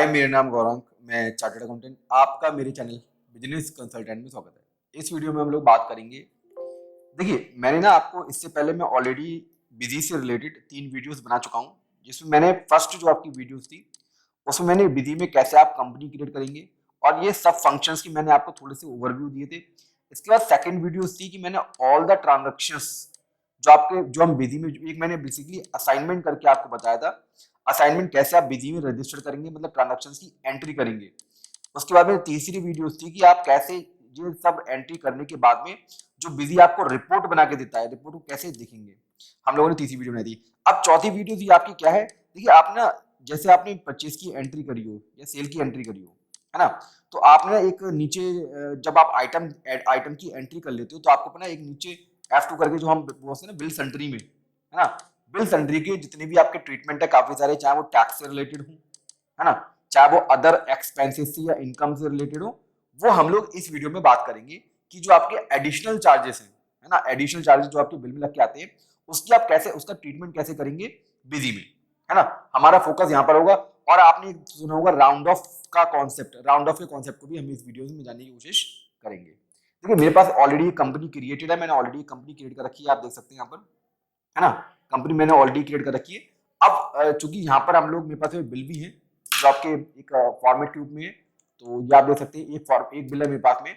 हाय, मेरा नाम गौरंग, मैं चार्टर्ड अकाउंटेंट। आपका मेरे चैनल बिजनेस कंसल्टेंट में स्वागत है। इस वीडियो में हम लोग बात करेंगे। देखिए, मैंने ना आपको इससे पहले मैं ऑलरेडी बिजी से रिलेटेड 3 वीडियोस बना चुका हूँ, जिसमें मैंने फर्स्ट जो आपकी वीडियोस थी उसमें मैंने बिजी में कैसे आप कंपनी क्रिएट करेंगे और ये सब फंक्शंस की मैंने आपको थोड़े से ओवरव्यू दिए थे। इसके बाद सेकंड वीडियोस थी कि मैंने ऑल द ट्रांजैक्शंस जो हम बिजी में एक मैंने बेसिकली असाइनमेंट करके आपको बताया था। असाइनमेंट कैसे आप बिजी में रजिस्टर करेंगे, मतलब ट्रांजैक्शंस की एंट्री करेंगे। उसके बाद में तीसरी वीडियोस थी कि आप कैसे ये सब एंट्री करने के बाद में जो बिजी आपको रिपोर्ट बना के देता है, रिपोर्ट को कैसे देखेंगे, हम लोगों ने तीसरी वीडियो बनाई थी। अब चौथी वीडियो थी आपकी क्या है, देखिए आप ना जैसे आपने परचेज की एंट्री करी हो या सेल की एंट्री करी हो, है ना, तो आपने एक नीचे जब आप आइटम की एंट्री कर लेते हो तो आपको अपना एक नीचे F2 करके जो हम बोलते हैं ना बिल सेंट्री में, है ना, बिल सेंट्री के जितने भी आपके ट्रीटमेंट है काफी सारे, चाहे वो टैक्स से रिलेटेड हो, है ना, चाहे वो अदर एक्सपेंसेस से या इनकम से रिलेटेड हो, वो हम लोग इस वीडियो में बात करेंगे कि जो आपके एडिशनल चार्जेस हैं, है ना, एडिशनल चार्जेस जो आपके बिल में लग के आते हैं उसकी आप कैसे उसका ट्रीटमेंट कैसे करेंगे बिजी में, है ना। हमारा फोकस यहाँ पर होगा। और आपने सुना होगा राउंड ऑफ का कॉन्सेप्ट, राउंड ऑफ के कॉन्सेप्ट को भी हम इस वीडियो में जानने की कोशिश करेंगे। देखिए मेरे पास ऑलरेडी कंपनी क्रिएटेड है, मैंने ऑलरेडी कंपनी क्रिएट कर रखी है, आप देख सकते हैं यहाँ पर, है ना, कंपनी मैंने ऑलरेडी क्रिएट कर रखी है। अब चूंकि यहाँ पर हम लोग मेरे पास बिल भी है जो आपके एक फॉर्मेट के रूप में है, तो ये आप देख सकते हैं एक बिल है मेरे पास में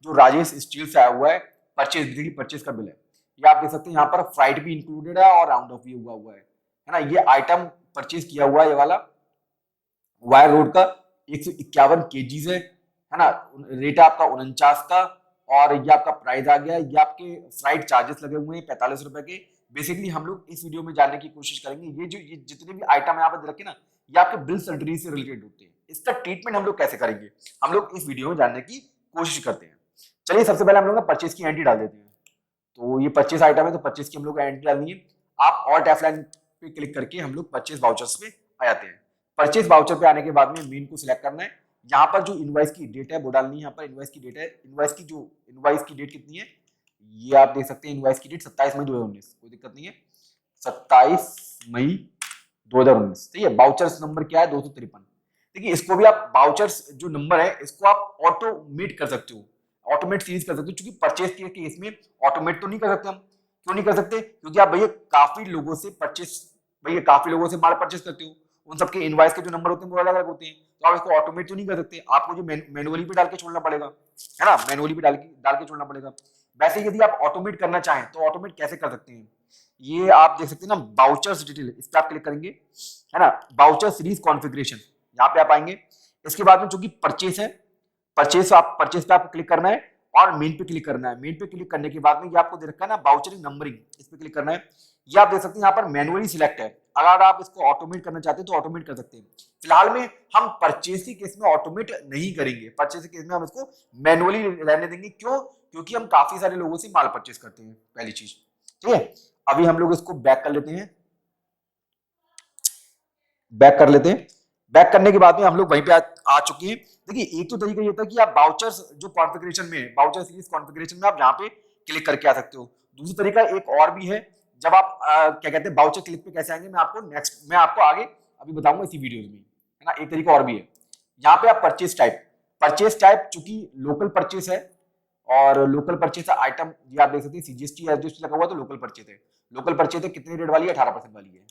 जो राजेश स्टील से आया हुआ है, परचेज का बिल है। ये आप देख सकते हैं यहाँ पर फ्राइट भी इंक्लूडेड है और राउंड ऑफ भी हुआ है ना। ये आइटम परचेज किया हुआ है, ये वाला वायर रोड का 151 केजीज है ना, रेट है आपका 49 का, और ये आपका प्राइस आ गया। ये आपके फ्राइट चार्जेस लगे हुए हैं 45 रुपए के। बेसिकली हम लोग इस वीडियो में जानने की कोशिश करेंगे ये जितने भी आइटम यहाँ पर रखे ना, ये आपके बिल सेंट्री से रिलेटेड होते हैं। इसका ट्रीटमेंट हम लोग कैसे करेंगे, हम लोग इस वीडियो में जानने की कोशिश करते हैं। चलिए सबसे पहले हम लोग परचेज की एंट्री डाल देते हैं। तो ये परचेज आइटम है, तो परचेज की हम लोग एंट्री डालनी है। आप ऑल्ट F9 पे क्लिक करके हम लोग परचेज वाउचर्स पे आ जाते हैं। परचेज वाउचर पे आने के बाद में मेन को सिलेक्ट करना है। यहाँ पर जो इनवॉइस की डेट है वो डालनी है। यहाँ पर इनवॉइस की डेट है, इनवॉइस की डेट कितनी है ये आप देख सकते हैं। इनवॉइस की डेट 27 मई 2019, कोई दिक्कत नहीं है, 27 मई 2019। ठीक है, वाउचर्स नंबर क्या है 253। देखिए इसको भी आप वाउचर्स जो नंबर है इसको आप ऑटोमेट कर सकते हो, ऑटोमेट सीरीज कर सकते हो। क्योंकि परचेज के केस में ऑटोमेट तो नहीं कर सकते हम। क्यों नहीं कर सकते, क्योंकि आप भैया काफी लोगों से माल परचेज करते हो, उन सबके इनवॉइस के जो नंबर होते हैं वो अलग अलग होते हैं, तो आप इसको ऑटोमेट तो नहीं कर सकते, आपको जो मैनुअली भी डाल के छोड़ना पड़ेगा, है ना, मैनुअली भी डाल के छोड़ना पड़ेगा। वैसे यदि आप ऑटोमेट करना चाहें तो ऑटोमेट कैसे कर सकते हैं, ये आप देख सकते हैं ना, वाउचर्स डिटेल, इस पर आप क्लिक करेंगे, है ना, वाउचर सीरीज कॉन्फ़िगरेशन, यहाँ पे आप आएंगे। इसके बाद में चूंकि परचेस है, परचेस पे आपको क्लिक करना है और मेन पे क्लिक करना है। मेन पे क्लिक करने के बाद में ये आपको दे रखा है ना वाउचरिंग नंबरिंग, इस पे क्लिक करना है। ये आप देख सकते हैं यहाँ पर मैनुअली सिलेक्ट है, अगर आप इसको ऑटोमेट करना चाहते हैं तो ऑटोमेट कर सकते हैं। फिलहाल में हम परचेस के केस में ऑटोमेट नहीं करेंगे, परचेस के केस में हम इसको मैनुअली रहने देंगे। क्यों, क्योंकि हम काफी सारे लोगों से माल परचेस करते हैं, पहली चीज। ठीक है, अभी हम लोग इसको बैक कर लेते हैं, बैक कर लेते हैं। बैक करने के बाद में हम लोग वहीं पे आ चुके हैं। देखिए एक तो तरीका ये था कि आप वाउचर्स जो कॉन्फ़िगरेशन में, वाउचर सीरीज कॉन्फ़िगरेशन में आप यहाँ पे क्लिक करके आ सकते हो। दूसरी तरीका एक और भी है, जब आप क्या कहते हैं वाउचर क्लिक पे कैसे आएंगे, मैं आपको आगे अभी बताऊंगा इसी वीडियो में, है ना। एक तरीका और भी है, यहाँ पे आप परचेज टाइप चूंकि लोकल परचेज है और लोकल परचेज आइटम, ये आप देख सकते हैं CGST एसजीएसटी लगा हुआ, तो लोकल परचेज है। लोकल परचेज है कितनी रेट वाली है, 18% वाली है,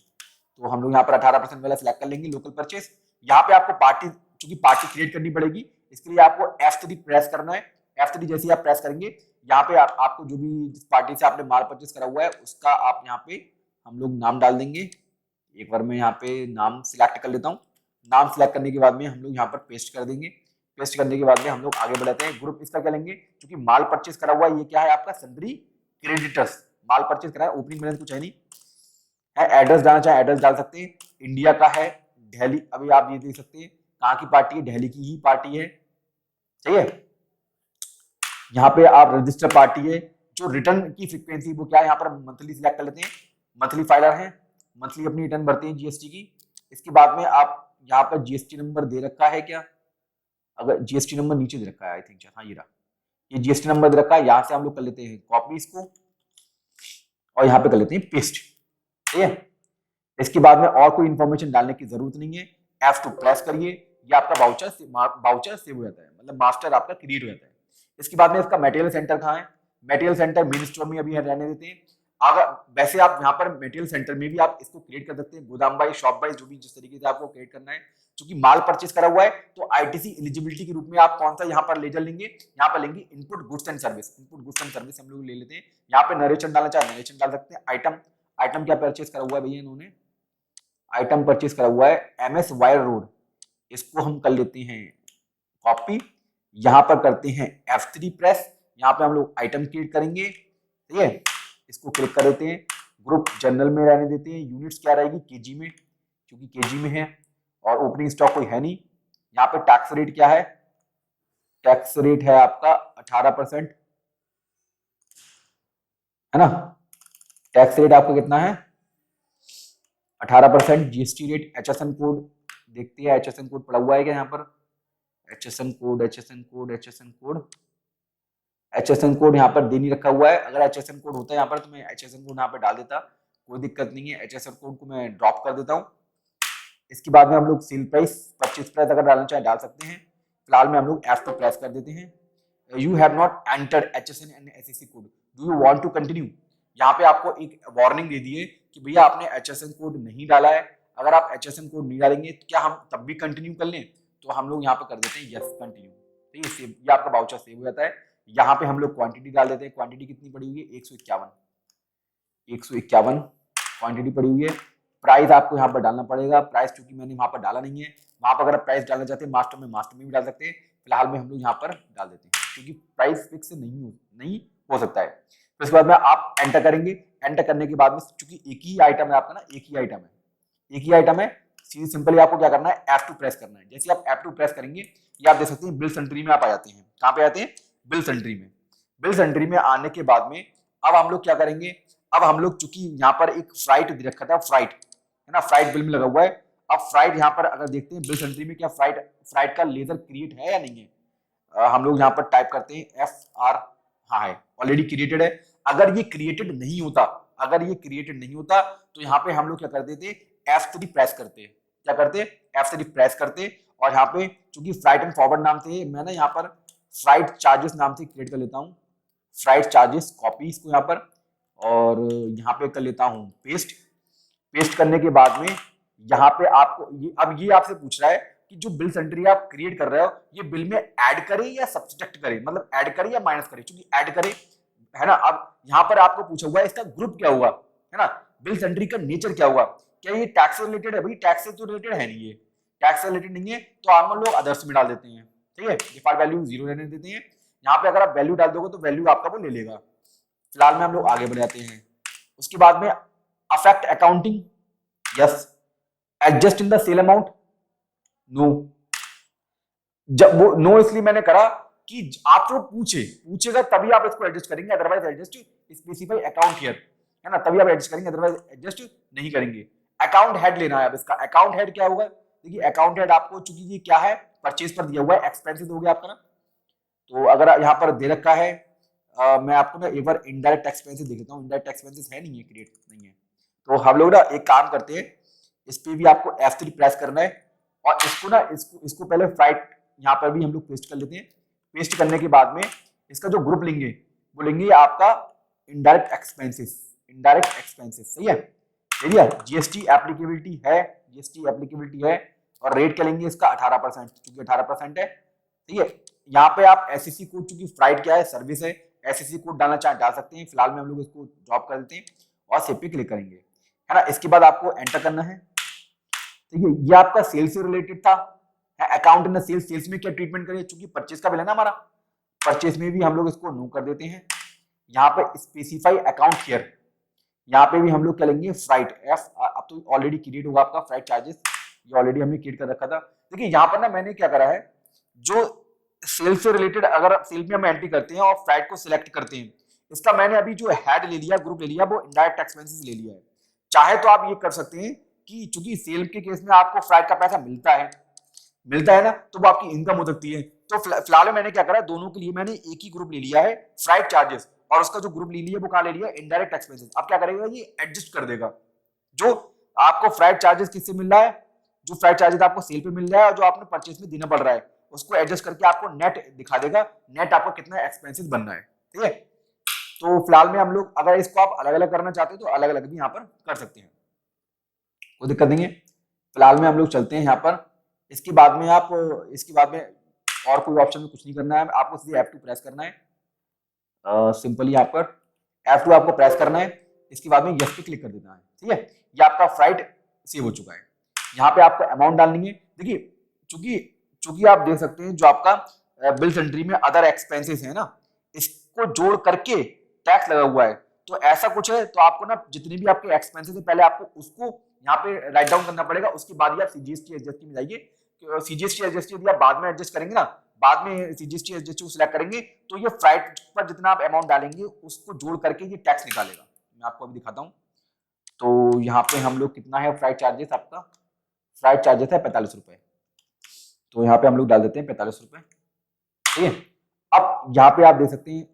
तो हम लोग यहाँ पर 18% वाला सिलेक्ट कर लेंगे, लोकल परचेज। यहाँ पे आपको चूंकि पार्टी क्रिएट करनी पड़ेगी, इसके लिए आपको F3 प्रेस करना है। F3 जैसे आप प्रेस करेंगे, यहाँ पे आपको जो भी जिस पार्टी से आपने माल परचेज करा हुआ है उसका आप यहाँ पे हम लोग नाम डाल देंगे। एक बार मैं यहाँ पे नाम सिलेक्ट कर लेता हूँ। नाम सिलेक्ट करने के बाद में हम लोग यहाँ पर पेस्ट कर देंगे। पेस्ट करने के बाद में हम लोग आगे बढ़ाते हैं। ग्रुप इसका क्या लेंगे, क्योंकि माल परचेज करा हुआ है, ये क्या है आपका सन्ड्री क्रेडिटर्स, माल परचेज करा है, ओपनिंग बैलेंस कुछ है नहीं है। एड्रेस डालना चाहे एड्रेस डाल सकते हैं, इंडिया का है, दिल्ली, अभी आप ये देख सकते हैं कहाँ की पार्टी है, दिल्ली की ही पार्टी है। सही है, यहाँ पे आप रजिस्टर पार्टी है। जो रिटर्न की फ्रीक्वेंसी वो क्या है, यहाँ पर मंथली सिलेक्ट कर लेते हैं, मंथली फाइलर है, मंथली अपनी रिटर्न भरते हैं जीएसटी की। इसके बाद में आप यहाँ पर जीएसटी नंबर दे रखा है क्या, अगर जीएसटी नंबर नीचे दे रखा है, आई थिंक हाँ ये रहा, ये जीएसटी नंबर दे रखा है। यहाँ से हम लोग कर लेते हैं कॉपी इसको और यहाँ पे कर लेते हैं पेस्ट। ठीक है, इसके बाद में और कोई इंफॉर्मेशन डालने की जरूरत नहीं है। F2 प्रेस करिए, ये आपका वाउचर सेव हो जाता है, मतलब मास्टर आपका क्रिएट हो जाता है। इसके बाद में इसका मटेरियल सेंटर कहाँ है? मटेरियल सेंटर मेन स्टोर में अभी रहने देते हैं। अगर वैसे आप यहाँ पर मटेरियल सेंटर में भी आप इसको क्रिएट कर सकते हैं, गोदाम बाई, शॉप बाई, जो भी जिस तरीके से आपको क्रिएट करना है। क्योंकि माल परचेस करा हुआ है तो आईटीसी एलिजिबिलिटी के रूप में आप कौन सा यहाँ पर लेजर लेंगे? यहाँ पर लेंगे input goods and service. Input goods and service हम लोग ले लेते हैं। यहाँ पे नरेशन डालना चाहे नरेशन डाल सकते हैं। आइटम क्या परचेस करा हुआ है भैया इन्होंने? आइटम परचेस करा हुआ है एमएस वायर रोड, इसको हम कर लेते हैं कॉपी। यहाँ पर करते हैं F3 प्रेस, यहाँ पे हम लोग आइटम क्रिएट करेंगे, ठीक है। इसको क्लिक कर देते हैं, ग्रुप जनरल में रहने देते हैं। यूनिट्स क्या रहेगी? केजी में, क्योंकि केजी में है और ओपनिंग स्टॉक कोई है नहीं। यहाँ पे टैक्स रेट क्या है? टैक्स रेट है आपका 18%, है ना। टैक्स रेट आपका कितना है? 18%। जीएसटी रेट, एचएसएन कोड देखते हैं, एचएसएन कोड पड़ा हुआ है क्या यहाँ पर? एचएसएन कोड यहाँ पर दे नहीं रखा हुआ है। अगर एचएसएन कोड होता है यहाँ पर तो मैं एचएसएन कोड यहाँ पर डाल देता, कोई दिक्कत नहीं है। एचएसएन कोड को मैं ड्रॉप कर देता हूँ। इसके बाद में हम लोग सेल प्राइस, परचेज प्राइस अगर डालना चाहे डाल सकते हैं। फिलहाल में हम लोग F2 प्रेस कर देते हैं। You have not entered HSN and SSC code, do you want to continue? यहाँ पे आपको एक वार्निंग दे दी है कि भैया आपने एचएसएन कोड नहीं डाला है। अगर आप एचएसएन कोड नहीं डालेंगे तो क्या हम तब भी कंटिन्यू कर लें? तो हम लोग यहाँ पे कर देते हैं यस कंटिन्यू, ठीक है। ये आपका वाउचर सेव हो जाता है। यहाँ पे हम लोग क्वांटिटी डाल देते हैं। क्वांटिटी कितनी पड़ी हुई है? 151 क्वांटिटी पड़ी हुई है। प्राइस आपको यहाँ पर डालना पड़ेगा। प्राइस चूंकि मैंने वहां पर डाला नहीं है, वहां पर अगर आप प्राइस डालना चाहते हैं मास्टर में भी डाल सकते हैं। फिलहाल में हम लोग यहाँ पर डाल देते हैं क्योंकि प्राइस फिक्स नहीं हो सकता है। तो इसके बाद में आप एंटर करेंगे। एंटर करने के बाद में चूंकि एक ही आइटम है आपका ना, एक ही आइटम है, सीधी सिंपली आपको क्या करना है? F2 प्रेस करना है। जैसे आप F2 प्रेस करेंगे ये आप देख सकते हैं बिल सेंट्री में आप आ जाते हैं। कहाँ पे आते हैं? बिल सेंट्री में। बिल सेंट्री में आने के बाद में अब हम लोग क्या करेंगे? अब हम लोग चूंकि यहाँ पर एक फ्राइट दे रखा था, फ्राइट है ना, फ्राइट बिल में लगा हुआ है। अब फ्राइट यहाँ पर अगर देखते हैं बिल सेंट्री में क्या फ्राइट का लेजर क्रिएट है या नहीं है? हम लोग यहाँ पर टाइप करते हैं FR, हाँ है, ऑलरेडी क्रिएटेड है। अगर ये क्रिएटेड नहीं होता तो यहाँ पे हम लोग क्या कर देते? F3 प्रेस करते। क्या करते? F3 प्रेस करते। और यहाँ पे चूंकि फ्राइट एंड फॉरवर्ड नाम थे, मैं ना यहाँ पर फ्राइट चार्जेस नाम से क्रिएट कर लेता हूँ। फ्राइट चार्जेस, कॉपी इसको यहाँ पर, और यहाँ पे कर लेता हूँ पेस्ट करने के बाद में यहाँ पे आपको अब ये आपसे पूछ रहा है कि जो बिल सेंट्री आप क्रिएट कर रहे हो ये बिल में ऐड करे या सब्सट्रैक्ट करे, मतलब ऐड करे या माइनस करे। क्योंकि ऐड करे है ना। अब यहाँ पर आपको पूछा हुआ है इसका ग्रुप क्या हुआ, है ना, बिल सेंट्री का नेचर क्या हुआ, क्या ये टैक्स से रिलेटेड है? भाई टैक्स से तो रिलेटेड है नहीं, ये टैक्स से रिलेटेड नहीं है तो हम लोग अदर्स में डाल देते हैं, ठीक है। डिफॉल्ट वैल्यू 0 रहने देते हैं। यहाँ पे अगर आप वैल्यू डाल दोगे तो वैल्यू आपका वो ले लेगा। फिलहाल में हम लोग आगे बढ़ जाते हैं। उसके बाद में affect accounting, yes. Adjust in the sale amount, no. जब वो नो इसलिए मैंने करा कि आप जो पूछेगा तभी आप इसको एडजस्ट करेंगे, otherwise adjust specify account here, है ना, तभी आप एडजस्ट करेंगे, अदरवाइज एडजस्ट नहीं करेंगे। अकाउंट हेड लेना है अब इसका। अकाउंट हेड क्या होगा? देखिए अकाउंट हेड आपको, चूंकि ये क्या है, परचेज पर दिया हुआ है, एक्सपेंसेस हो गया आपका ना। तो अगर यहाँ पर दे रखा है मैं आपको ना एक बार इनडायरेक्ट एक्सपेंसेस देख लेता हूँ। इनडायरेक्ट एक्सपेंसेस है नहीं है, क्रिएट नहीं है। तो हम लोग ना एक काम करते हैं, इस पे भी आपको F3 प्रेस करना है और इसको ना इसको पहले फ्राइट यहाँ पर भी हम लोग पेस्ट कर लेते हैं। पेस्ट करने के बाद में इसका जो ग्रुप लेंगे वो लेंगे आपका इनडायरेक्ट एक्सपेंसेस, सही है। ठीक है, जीएसटी एप्लीकेबिलिटी है और रेट क्या लेंगे इसका 18%, क्योंकि 18% है। ठीक है, यहाँ पे आप एसएससी कोड, चूंकि फ्राइट क्या है, सर्विस है, एसएससी कोड डालना चाहे डाल सकते हैं। फिलहाल में हम लोग इसको ड्रॉप कर देते हैं और सेव पे क्लिक करेंगे, है ना। इसके बाद आपको एंटर करना है। ठीक है, ये आपका सेल्स से रिलेटेड था। अकाउंट इन सेल्स में क्या ट्रीटमेंट करें, चूंकि परचेज का बिल है ना हमारा, परचेज में भी हम लोग इसको नो कर देते हैं। यहाँ पे स्पेसिफाई अकाउंट हियर, यहाँ पे भी हम लोग क्या लेंगे, फ्राइट एफ। अब तो ऑलरेडी क्रिएट होगा आपका फ्राइट चार्जेस, ये ऑलरेडी हमने क्रिएट कर रखा था। देखिए यहाँ पर ना मैंने क्या करा है, जो सेल से रिलेटेड अगर सेल में हम एंट्री करते हैं और फ्राइट को सिलेक्ट करते हैं, इसका मैंने अभी जो हेड ले लिया, ग्रुप ले लिया, वो इनडायरेक्ट एक्सपेंसेस ले लिया है। चाहे तो आप ये कर सकते हैं कि चूंकि सेल के केस में आपको फ्राइट का पैसा मिलता है ना, तो वो आपकी इनकम हो सकती है। तो फिलहाल मैंने क्या करा, दोनों के लिए मैंने एक ही ग्रुप ले लिया है, फ्राइट चार्जेस, और उसका जो ग्रुप ले लिया वो कहाँ ले लिया, इनडायरेक्ट एक्सपेंसेस। अब क्या करेगा, ये एडजस्ट कर देगा जो आपको फ्राइट चार्जेस किससे मिल रहा है, जो फ्राइट चार्जेस आपको सेल पे मिल रहा है और जो आपने परचेज में देना पड़ रहा है, उसको एडजस्ट करके आपको नेट दिखा देगा, नेट आपको कितना एक्सपेंसिव बन रहा है। ठीक है, तो फिलहाल में हम लोग अगर इसको आप अलग अलग करना चाहते हो तो अलग अलग भी यहाँ पर कर सकते हैं, कोई दिक्कत नहीं है। फिलहाल में हम लोग चलते हैं यहाँ पर। इसके बाद में और कोई ऑप्शन में कुछ नहीं करना है, आपको सीधे F2 प्रेस करना है। सिंपली यहाँ पर F2 आपको प्रेस करना है, इसके बाद में यस पे क्लिक कर देना है। ठीक है, ये आपका फ्राइट सेव हो चुका है। यहाँ पे आपको अमाउंट डालनी है। देखिए, चूंकि आप देख सकते हैं जो आपका बिल सेंट्री में अदर एक्सपेंसेस है ना, इसको जोड़ करके टैक्स लगा हुआ है, तो ऐसा कुछ है तो आपको ना जितने भी आपके एक्सपेंसेस है पहले आपको उसको यहाँ पे राइट डाउन करना पड़ेगा, उसके बाद ही आप सीजीएसटी एसजीएसटी में जाइए। सीजीएसटी एसजीएसटी यदि आप बाद में एडजस्ट करेंगे ना, बाद में सीजीएसटी एसजीएसटी को सिलेक्ट करेंगे तो ये फ्राइट पर जितना आप अमाउंट डालेंगे उसको जोड़ करके ये टैक्स निकालेगा। मैं आपको अभी दिखाता हूँ। तो यहाँ पे हम लोग कितना है फ्राइट चार्जेस, आपका फ्राइट चार्जेस है 45 रुपए, तो यहाँ पे हम लोग डाल देते हैं 45 रुपए। ठीक है, अब यहाँ पे आप देख सकते हैं,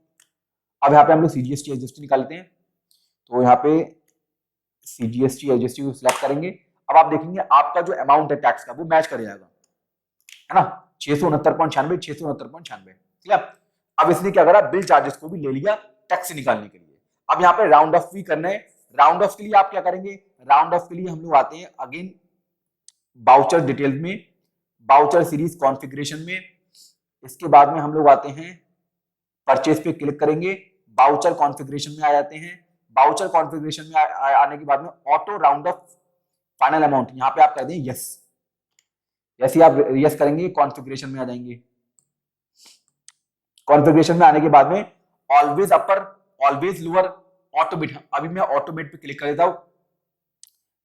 अब यहाँ पे हम लोग सीजीएसटी एसजीएसटी निकाल लेते हैं। तो यहाँ पे सीजीएसटी एसजीएसटी को सिलेक्ट करेंगे। अब आप देखेंगे आपका जो अमाउंट है टैक्स का वो मैच कर जाएगा, है ना, 669.96, 669.96। ठीक है, अब इसने क्या करा, बिल चार्जेस को भी ले लिया टैक्स निकालने के लिए। अब यहाँ पे राउंड ऑफ भी करना है। राउंड ऑफ के लिए आप क्या करेंगे, राउंड ऑफ के लिए हम लोग आते हैं अगेन बाउचर डिटेल्स में, बाउचर सीरीज कॉन्फ़िगरेशन में। इसके बाद में हम लोग आते हैं परचेज पे क्लिक करेंगे, बाउचर कॉन्फ़िगरेशन में आ जाते हैं। बाउचर कॉन्फ़िगरेशन में आने के बाद में auto round of final amount, यहाँ पे आप कर दें यस। जैसे आप यस करेंगे कॉन्फ़िगरेशन में आ जाएंगे। कॉन्फ़िगरेशन में आने के बाद में ऑलवेज अपर, ऑलवेज लोअर, ऑटोमेट, अभी मैं ऑटोमेट पे क्लिक कर देता हूं।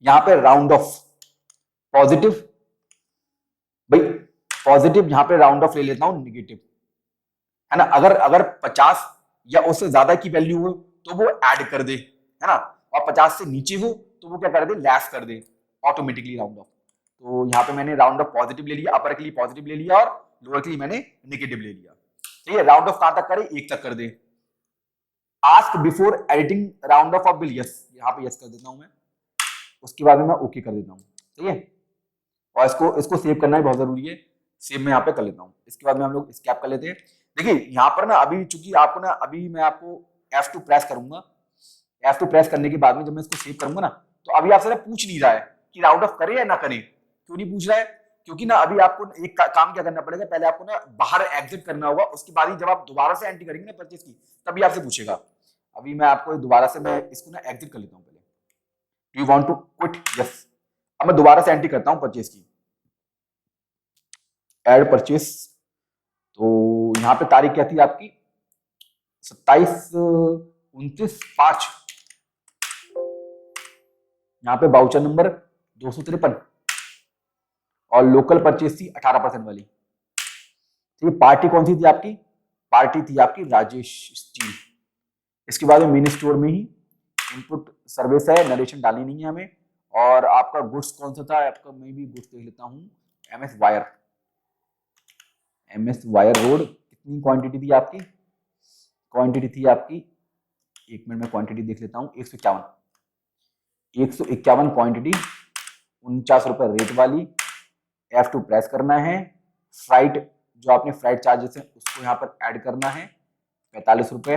यहाँ पे राउंड ऑफ पॉजिटिव, भाई पॉजिटिव, यहाँ पे राउंड ऑफ ले लेता हूं निगेटिव, है ना। अगर 50 या उससे ज्यादा की वैल्यू हो तो वो ऐड कर दे, है ना, और 50 से नीचे हो तो वो क्या कर दे, लेस कर दे, ऑटोमेटिकली राउंड ऑफ। तो यहाँ पे मैंने राउंड ऑफ पॉजिटिव ले लिया, अपर के लिए पॉजिटिव ले लिया और लोअर के लिए मैंने नेगेटिव ले लिया। ठीक है, राउंड ऑफ कहां तक करे, 1 तक कर दे। Ask before editing round off bill, yes, यहाँ पे यस कर देता हूं मैं। उसके बाद में मैं ओके कर देता हूँ। ठीक है, और इसको सेव करना भी बहुत जरूरी है, सेव मैं यहाँ पे कर लेता हूँ। इसके बाद में हम लोग स्कैप कर लेते हैं। देखिए यहाँ पर ना अभी चूंकि आपको ना, अभी मैं आपको F2 प्रेस करूंगा, F2 प्रेस करने के बाद में जब मैं इसको सेव करूंगा ना, तो अभी आपसे ना पूछ नहीं रहा है कि राउंड ऑफ करे या ना करे। क्यों नहीं पूछ रहा है, क्योंकि ना अभी आपको एक काम क्या करना पड़ेगा, पहले आपको ना बाहर एग्जिट करना होगा, उसके बाद ही जब आप दोबारा से एंट्री करेंगे ना परचेज की, तभी आपसे पूछेगा। अभी मैं आपको दोबारा से मैं इसको ना एग्जिट कर लेता हूँ पहले। Do you want to quit, yes. अब मैं दोबारा से एंट्री करता हूँ परचेज की, एड परचेज। तो यहाँ पे तारीख क्या थी आपकी, 27/29/5। यहाँ पे बाउचर नंबर 253 और लोकल परचेज थी 18% वाली। ठीक है, पार्टी कौन सी थी आपकी, पार्टी थी आपकी राजेश स्टील। इसके बाद में मेन स्टोर में ही इनपुट सर्विस है, नरेशन डालनी नहीं है हमें। और आपका गुड्स कौन सा था आपका, मैं भी गुड्स देख लेता हूँ, MS wire, MS wire road. कितनी क्वांटिटी थी आपकी, क्वांटिटी थी आपकी, 1 मिनट में क्वांटिटी देख लेता हूँ, 151 क्वांटिटी, 49 रुपए रेट वाली। F2 प्रेस करना है। फ्राइट जो आपने फ्राइट चार्जेस है उसको यहाँ पर ऐड करना है, 45 रुपए।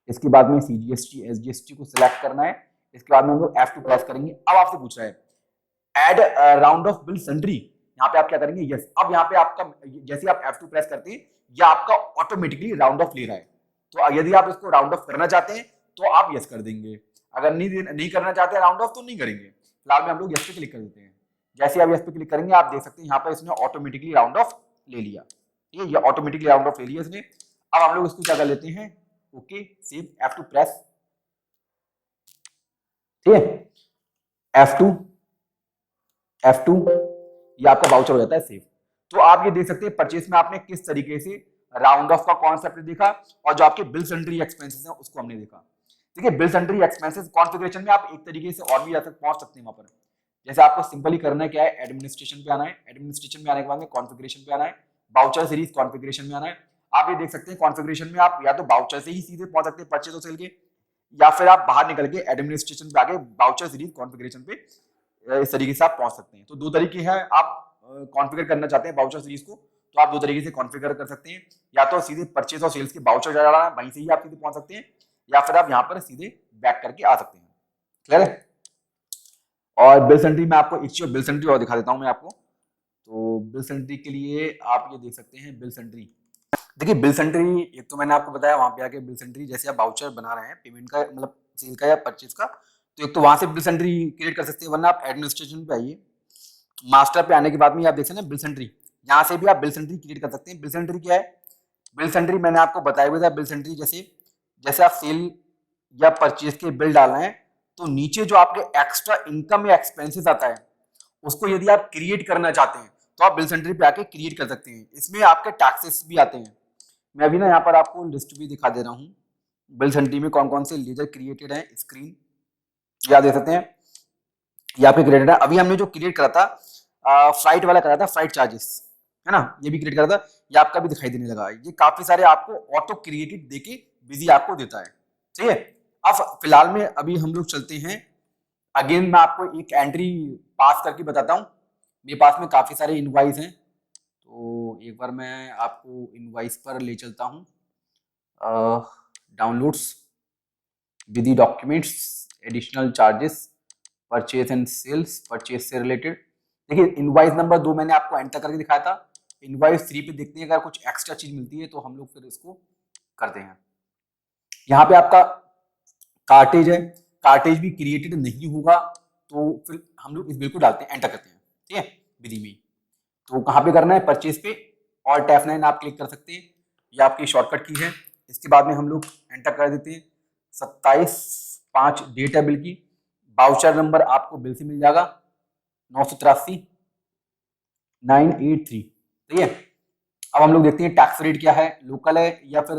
इसके बाद में सीजीएसटी एसजीएसटी को सिलेक्ट करना है। इसके बाद में हम लोग F2 प्रेस करेंगे। अब आपसे पूछ रहा है add round off bill sundry, यहाँ पे आप क्या करेंगे, यस। अब यहाँ पे आपका जैसे आप F2 प्रेस करते हैं या आपका ऑटोमेटिकली राउंड ऑफ ले रहा है। तो यदि आप इसको राउंड ऑफ करना चाहते हैं तो आप यस कर देंगे, अगर नहीं करना चाहते राउंड ऑफ तो नहीं करेंगे। फिलहाल में हम लोग यस पे क्लिक कर देते हैं। जैसे आप यस पे क्लिक करेंगे आप देख सकते हैं यहाँ पर इसने ऑटोमेटिकली राउंड ऑफ ले लिया। ठीक है, ये ऑटोमेटिकली राउंड ऑफ ले लिया इसने। अब हम लोग इसको क्या कर लेते हैं, ओके, सेव, F2 प्रेस। ठीक है, F2 ये आपका वाउचर हो जाता है सेव। तो आप ये देख सकते हैं परचेस में आपने किस तरीके से राउंड ऑफ का कॉन्सेप्ट देखा और जो आपके बिल सन्ड्री एक्सपेंसेस हैं उसको हमने देखा। ठीक है, बिल सन्ड्री एक्सपेंसेस कॉन्फ़िगरेशन में आप एक तरीके से और भी पहुंच सकते हैं वहां पर। जैसे आपको सिंपली करना है क्या है, एडमिनिस्ट्रेशन पे आना है, एडमिनिस्ट्रेशन में आने के बाद में कॉन्फ़िगरेशन पे आना है, बाउचर सीरीज कॉन्फ़िगरेशन में आना है। आप ये देख सकते हैं कॉन्फ़िगरेशन में आप या तो बाउचर से ही सीधे पहुंच सकते हैं परचेज और सेल के, या फिर आप बाहर निकल के एडमिनिस्ट्रेशन पे आके बाउचर सीरीज कॉन्फ़िगरेशन पे इस तरीके से आप पहुंच सकते हैं। तो दो तरीके हैं, आप कॉन्फ़िगर करना चाहते हैं वाउचर सीरीज को तो आप दो तरीके से कॉन्फ़िगर कर सकते हैं, या तो सीधे परचेज और सेल्स के वाउचर जा रहा है वहीं से ही आप सीधे पहुंच सकते हैं, या फिर आप यहाँ पर सीधे बैक करके आ सकते हैं। क्लियर है? और बिल सेंट्री में आपको एक चीज बिल सेंट्री और दिखा देता हूं मैं आपको। तो बिल सेंट्री के लिए आप ये देख सकते हैं बिल सेंट्री। देखिए बिल सेंट्री एक तो मैंने आपको बताया वहां पे आके बिल सेंट्री जैसे आप वाउचर बना रहे हैं पेमेंट का मतलब सेल का या परचेज का, तो एक तो वहां से बिल सेंट्री क्रिएट कर सकते हैं, वरना आप एडमिनिस्ट्रेशन पे आइए, मास्टर पे आने के बाद में आप देख सकते हैं बिल सेंट्री, यहाँ से भी आप बिल सेंट्री क्रिएट कर सकते हैं। बिल सेंट्री क्या है? बिल सेंट्री मैंने आपको बताया हुआ था, बिल सेंट्री जैसे जैसे आप सेल या परचेज के बिल डाल रहे हैं तो नीचे जो आपके एक्स्ट्रा इनकम या एक्सपेंसेस आता है उसको यदि आप क्रिएट करना चाहते हैं तो आप बिल सेंट्री पे आके क्रिएट कर सकते हैं। इसमें आपके टैक्सेस भी आते हैं। मैं अभी ना यहाँ पर आपको लिस्ट भी दिखा दे रहा हूँ बिल सेंट्री में कौन कौन से लेजर क्रिएटेड है। स्क्रीन या दे सकते हैं, ये आपके क्रिएटेड है। अभी हमने जो क्रिएट करा था फ्लाइट वाला करा था, फ्लाइट चार्जेस है ना, ये भी क्रिएट करा था, ये आपका भी दिखाई देने लगा। ये काफी सारे आपको ऑटो क्रिएटेड देके बिजी आपको देता है। ठीक है, अब फिलहाल में अभी हम लोग चलते हैं, अगेन मैं आपको एक एंट्री पास करके बताता हूँ। मेरे पास में काफी सारे इनवाइस हैं, तो एक बार मैं आपको इनवाइस पर ले चलता हूँ। Downloads, with documents, additional charges, purchase and sales, purchase से रिलेटेड। देखिए इनवाइस नंबर 2 मैंने आपको एंटर करके दिखाया था। इनवाइस 3 पे देखते हैं अगर कुछ एक्स्ट्रा चीज मिलती है तो हम लोग फिर इसको करते हैं। यहाँ पे आपका कार्टेज है, कार्टेज भी क्रिएटेड नहीं होगा तो फिर हम लोग इस बिल को डालते हैं, एंटर करते हैं। ठीक है, विधि में तो कहाँ पे करना है? परचेज पे और F9 आप क्लिक कर सकते हैं, ये आपकी शॉर्टकट की है। इसके बाद में हम लोग एंटर कर देते हैं 27/5 डेट है बिल की। बाउचर नंबर आपको बिल से मिल जाएगा 983/983। ठीक है, अब हम लोग देखते हैं टैक्स रेट क्या है, लोकल है या फिर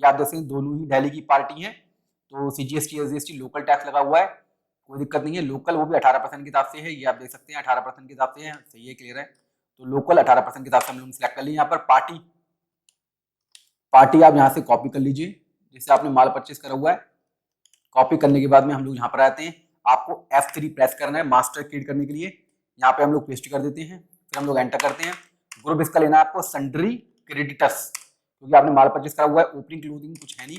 याद रखें दोनों ही दिल्ली की पार्टी है, तो CGST SGST लोकल टैक्स लगा हुआ है, कोई दिक्कत नहीं है। लोकल वो भी 18% के हिसाब से है, ये आप देख सकते हैं 18% के हिसाब से है, सही है, क्लियर है। तो लोकल 18% के हिसाब से हम लोग सिलेक्ट कर लिए। यहाँ पर पार्टी पार्टी आप यहाँ से कॉपी कर लीजिए, जिससे आपने माल परचेस करा हुआ है। कॉपी करने के बाद में हम लोग यहाँ पर आते हैं, आपको F3 प्रेस करना है मास्टर क्रिएट करने के लिए। यहाँ पे हम लोग पेस्ट कर देते हैं, फिर हम लोग एंटर करते हैं। ग्रुप इसका लेना है आपको सन्ड्री क्रेडिटर्स, क्योंकि आपने माल परचेस करा हुआ है, ओपनिंग क्लोजिंग कुछ है नहीं।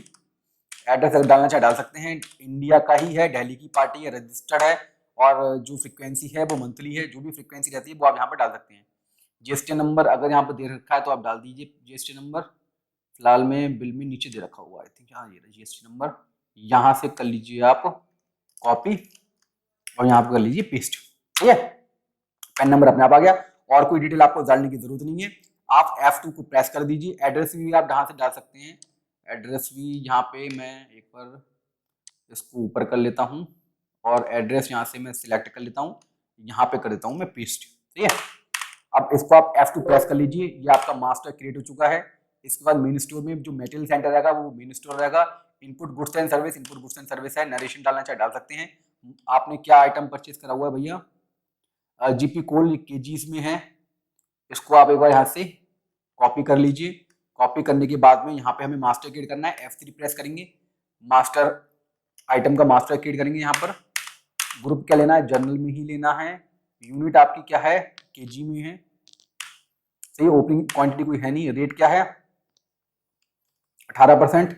एड्रेस डालना चाहे डाल सकते हैं, इंडिया का ही है, दिल्ली की पार्टी है, रजिस्टर्ड है, और जो फ्रीक्वेंसी है वो मंथली है, जो भी फ्रीक्वेंसी रहती है वो आप यहाँ पर डाल सकते हैं। जीएसटी नंबर अगर यहाँ पर दे रखा है तो आप डाल दीजिए जीएसटी नंबर, फिलहाल में बिल में नीचे दे रखा हुआ है, आई थिंक हाँ ये जीएसटी नंबर, यहाँ से कर लीजिए आप कॉपी और यहाँ पर कर लीजिए पेस्ट। ठीक है, पैन नंबर अपने आप आ गया, और कोई डिटेल आपको डालने की जरूरत नहीं है। आप F2 को प्रेस कर दीजिए। एड्रेस भी आप यहाँ से डाल सकते हैं, एड्रेस भी यहाँ पे मैं एक बार इसको ऊपर कर लेता हूँ और एड्रेस यहाँ से मैं सिलेक्ट कर लेता हूँ, यहाँ पे कर देता हूँ मैं पेस्ट। ठीक है, अब इसको आप F2 प्रेस कर लीजिए, ये आपका मास्टर क्रिएट हो चुका है। इसके बाद मेन स्टोर में जो मटेरियल सेंटर रहेगा वो मेन स्टोर रहेगा। Input goods and service, input goods and service है, नरेशन डालना चाहे डाल सकते हैं। आपने क्या आइटम परचेज करा हुआ है भैया? जीपी कोल केजीज में है, इसको आप एक बार यहाँ से कॉपी कर लीजिए। कॉपी करने के बाद में यहाँ पे हमें मास्टर क्रिएट करना है, F3 प्रेस करेंगे, मास्टर आइटम का मास्टर क्रिएट करेंगे। यहाँ पर ग्रुप क्या लेना है? जनरल में ही लेना है। यूनिट आपकी क्या है? केजी में है, सही। ओपनिंग क्वांटिटी कोई है नहीं। रेट क्या है? 18%।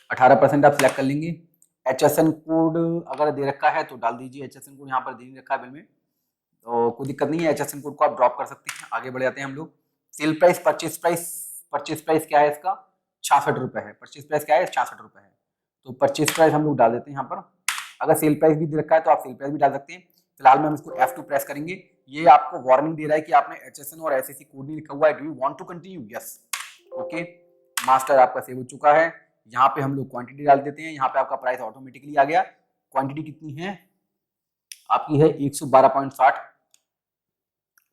18% आप सिलेक्ट कर लेंगे। HSN कोड अगर दे रखा है तो डाल दीजिए, HSN कोड यहाँ पर दे रखा है बिल में, तो कोई दिक्कत नहीं है, HSN कोड को आप ड्रॉप कर सकते हैं। आगे बढ़ जाते हैं हम लोग। सेल प्राइस, परचेज प्राइस क्या है इसका? 66 रुपए है। परचेज प्राइस क्या है? 66 रुपए है। तो परचेज प्राइस हम लोग डाल देते हैं यहाँ पर। अगर सेल प्राइस भी दे रखा है तो आप सेल प्राइस भी डाल सकते हैं। फिलहाल में हम इसको F2 प्रेस करेंगे। ये आपको वार्निंग दे रहा है कि आपने HSN और SSC कोड नहीं लिखा हुआ है, do you want to continue? Yes, okay. Master आपका सेव हो चुका है। यहाँ पे हम लोग क्वांटिटी डाल देते हैं। यहाँ पे आपका प्राइस ऑटोमेटिकली आ गया। क्वांटिटी कितनी है आपकी? है 112.60,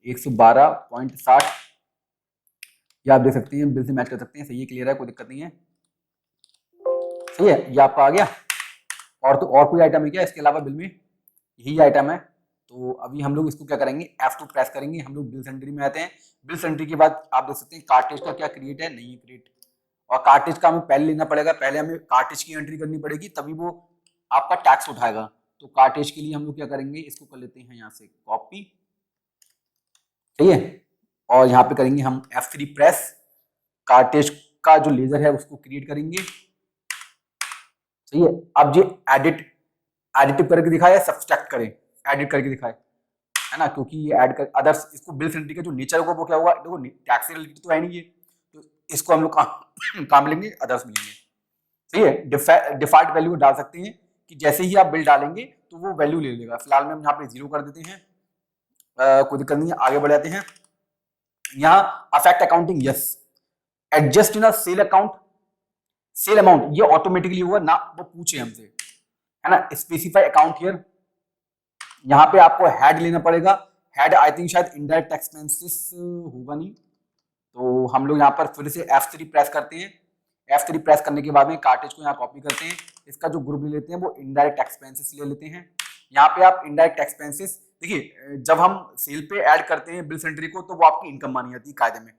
112.60, ये आप देख सकते हैं, बिल से मैच कर सकते हैं। सही है, क्लियर है, कोई दिक्कत नहीं है। सही है, ये आपका आ गया। और तो और कोई आइटम है क्या इसके अलावा बिल में? यही आइटम है। तो अभी हम लोग इसको क्या करेंगे? F2 प्रेस करेंगे, हम लोग बिल सेंट्री में आते हैं। बिल सेंट्री के बाद आप देख सकते हैं कार्टेज का क्या क्रिएट है, नहीं क्रिएट, और कार्टेज का हमें पहले लेना पड़ेगा। पहले हमें कार्टेज की एंट्री करनी पड़ेगी, तभी वो आपका टैक्स उठाएगा। तो कार्टेज के लिए हम लोग क्या करेंगे, इसको कर लेते हैं यहाँ से कॉपी, सही है, और यहाँ पे करेंगे हम F3 प्रेस, कार्टेज का जो लेजर है उसको क्रिएट करेंगे, सही है। अब ये एडिटिव करके दिखाए या सब्सट्रैक्ट करें, एडिट करके दिखाए, है ना, क्योंकि ये ऐड कर अदर्स, इसको बिल सेंट्री का जो नेचर होगा वो क्या होगा, देखो टैक्स से रिलेटेड तो है नहीं ये, तो इसको हम लोग काम लेंगे, अदर्स मिलेंगे, सही है। डिफॉल्ट वैल्यू डाल सकते हैं कि जैसे ही आप बिल डालेंगे तो वो वैल्यू ले लेगा। फिलहाल में हम यहाँ पे 0 कर देते हैं, कोई दिक्कत नहीं है, आगे बढ़ जाते हैं। यहाँ affect accounting, yes, adjust in sale account, sale amount ये ऑटोमेटिकली हुआ ना, वो पूछे हमसे, है ना। स्पेसिफाई अकाउंट हियर, यहाँ पे आपको हेड लेना पड़ेगा। हेड आई थिंक शायद इनडायरेक्ट एक्सपेंसेस होगा नहीं, तो हम लोग यहाँ पर फिर से F3 प्रेस करते हैं। F3 प्रेस करने के बाद में कार्टेज को यहाँ कॉपी करते हैं, इसका जो ग्रुप ले लेते हैं वो इनडायरेक्ट एक्सपेंसेस ले लेते हैं। यहाँ पे आप इनडायरेक्ट एक्सपेंसेस देखिए, जब हम सेल पे ऐड करते हैं बिल सेंट्री को तो वो आपकी इनकम मानी जाती है कायदे में,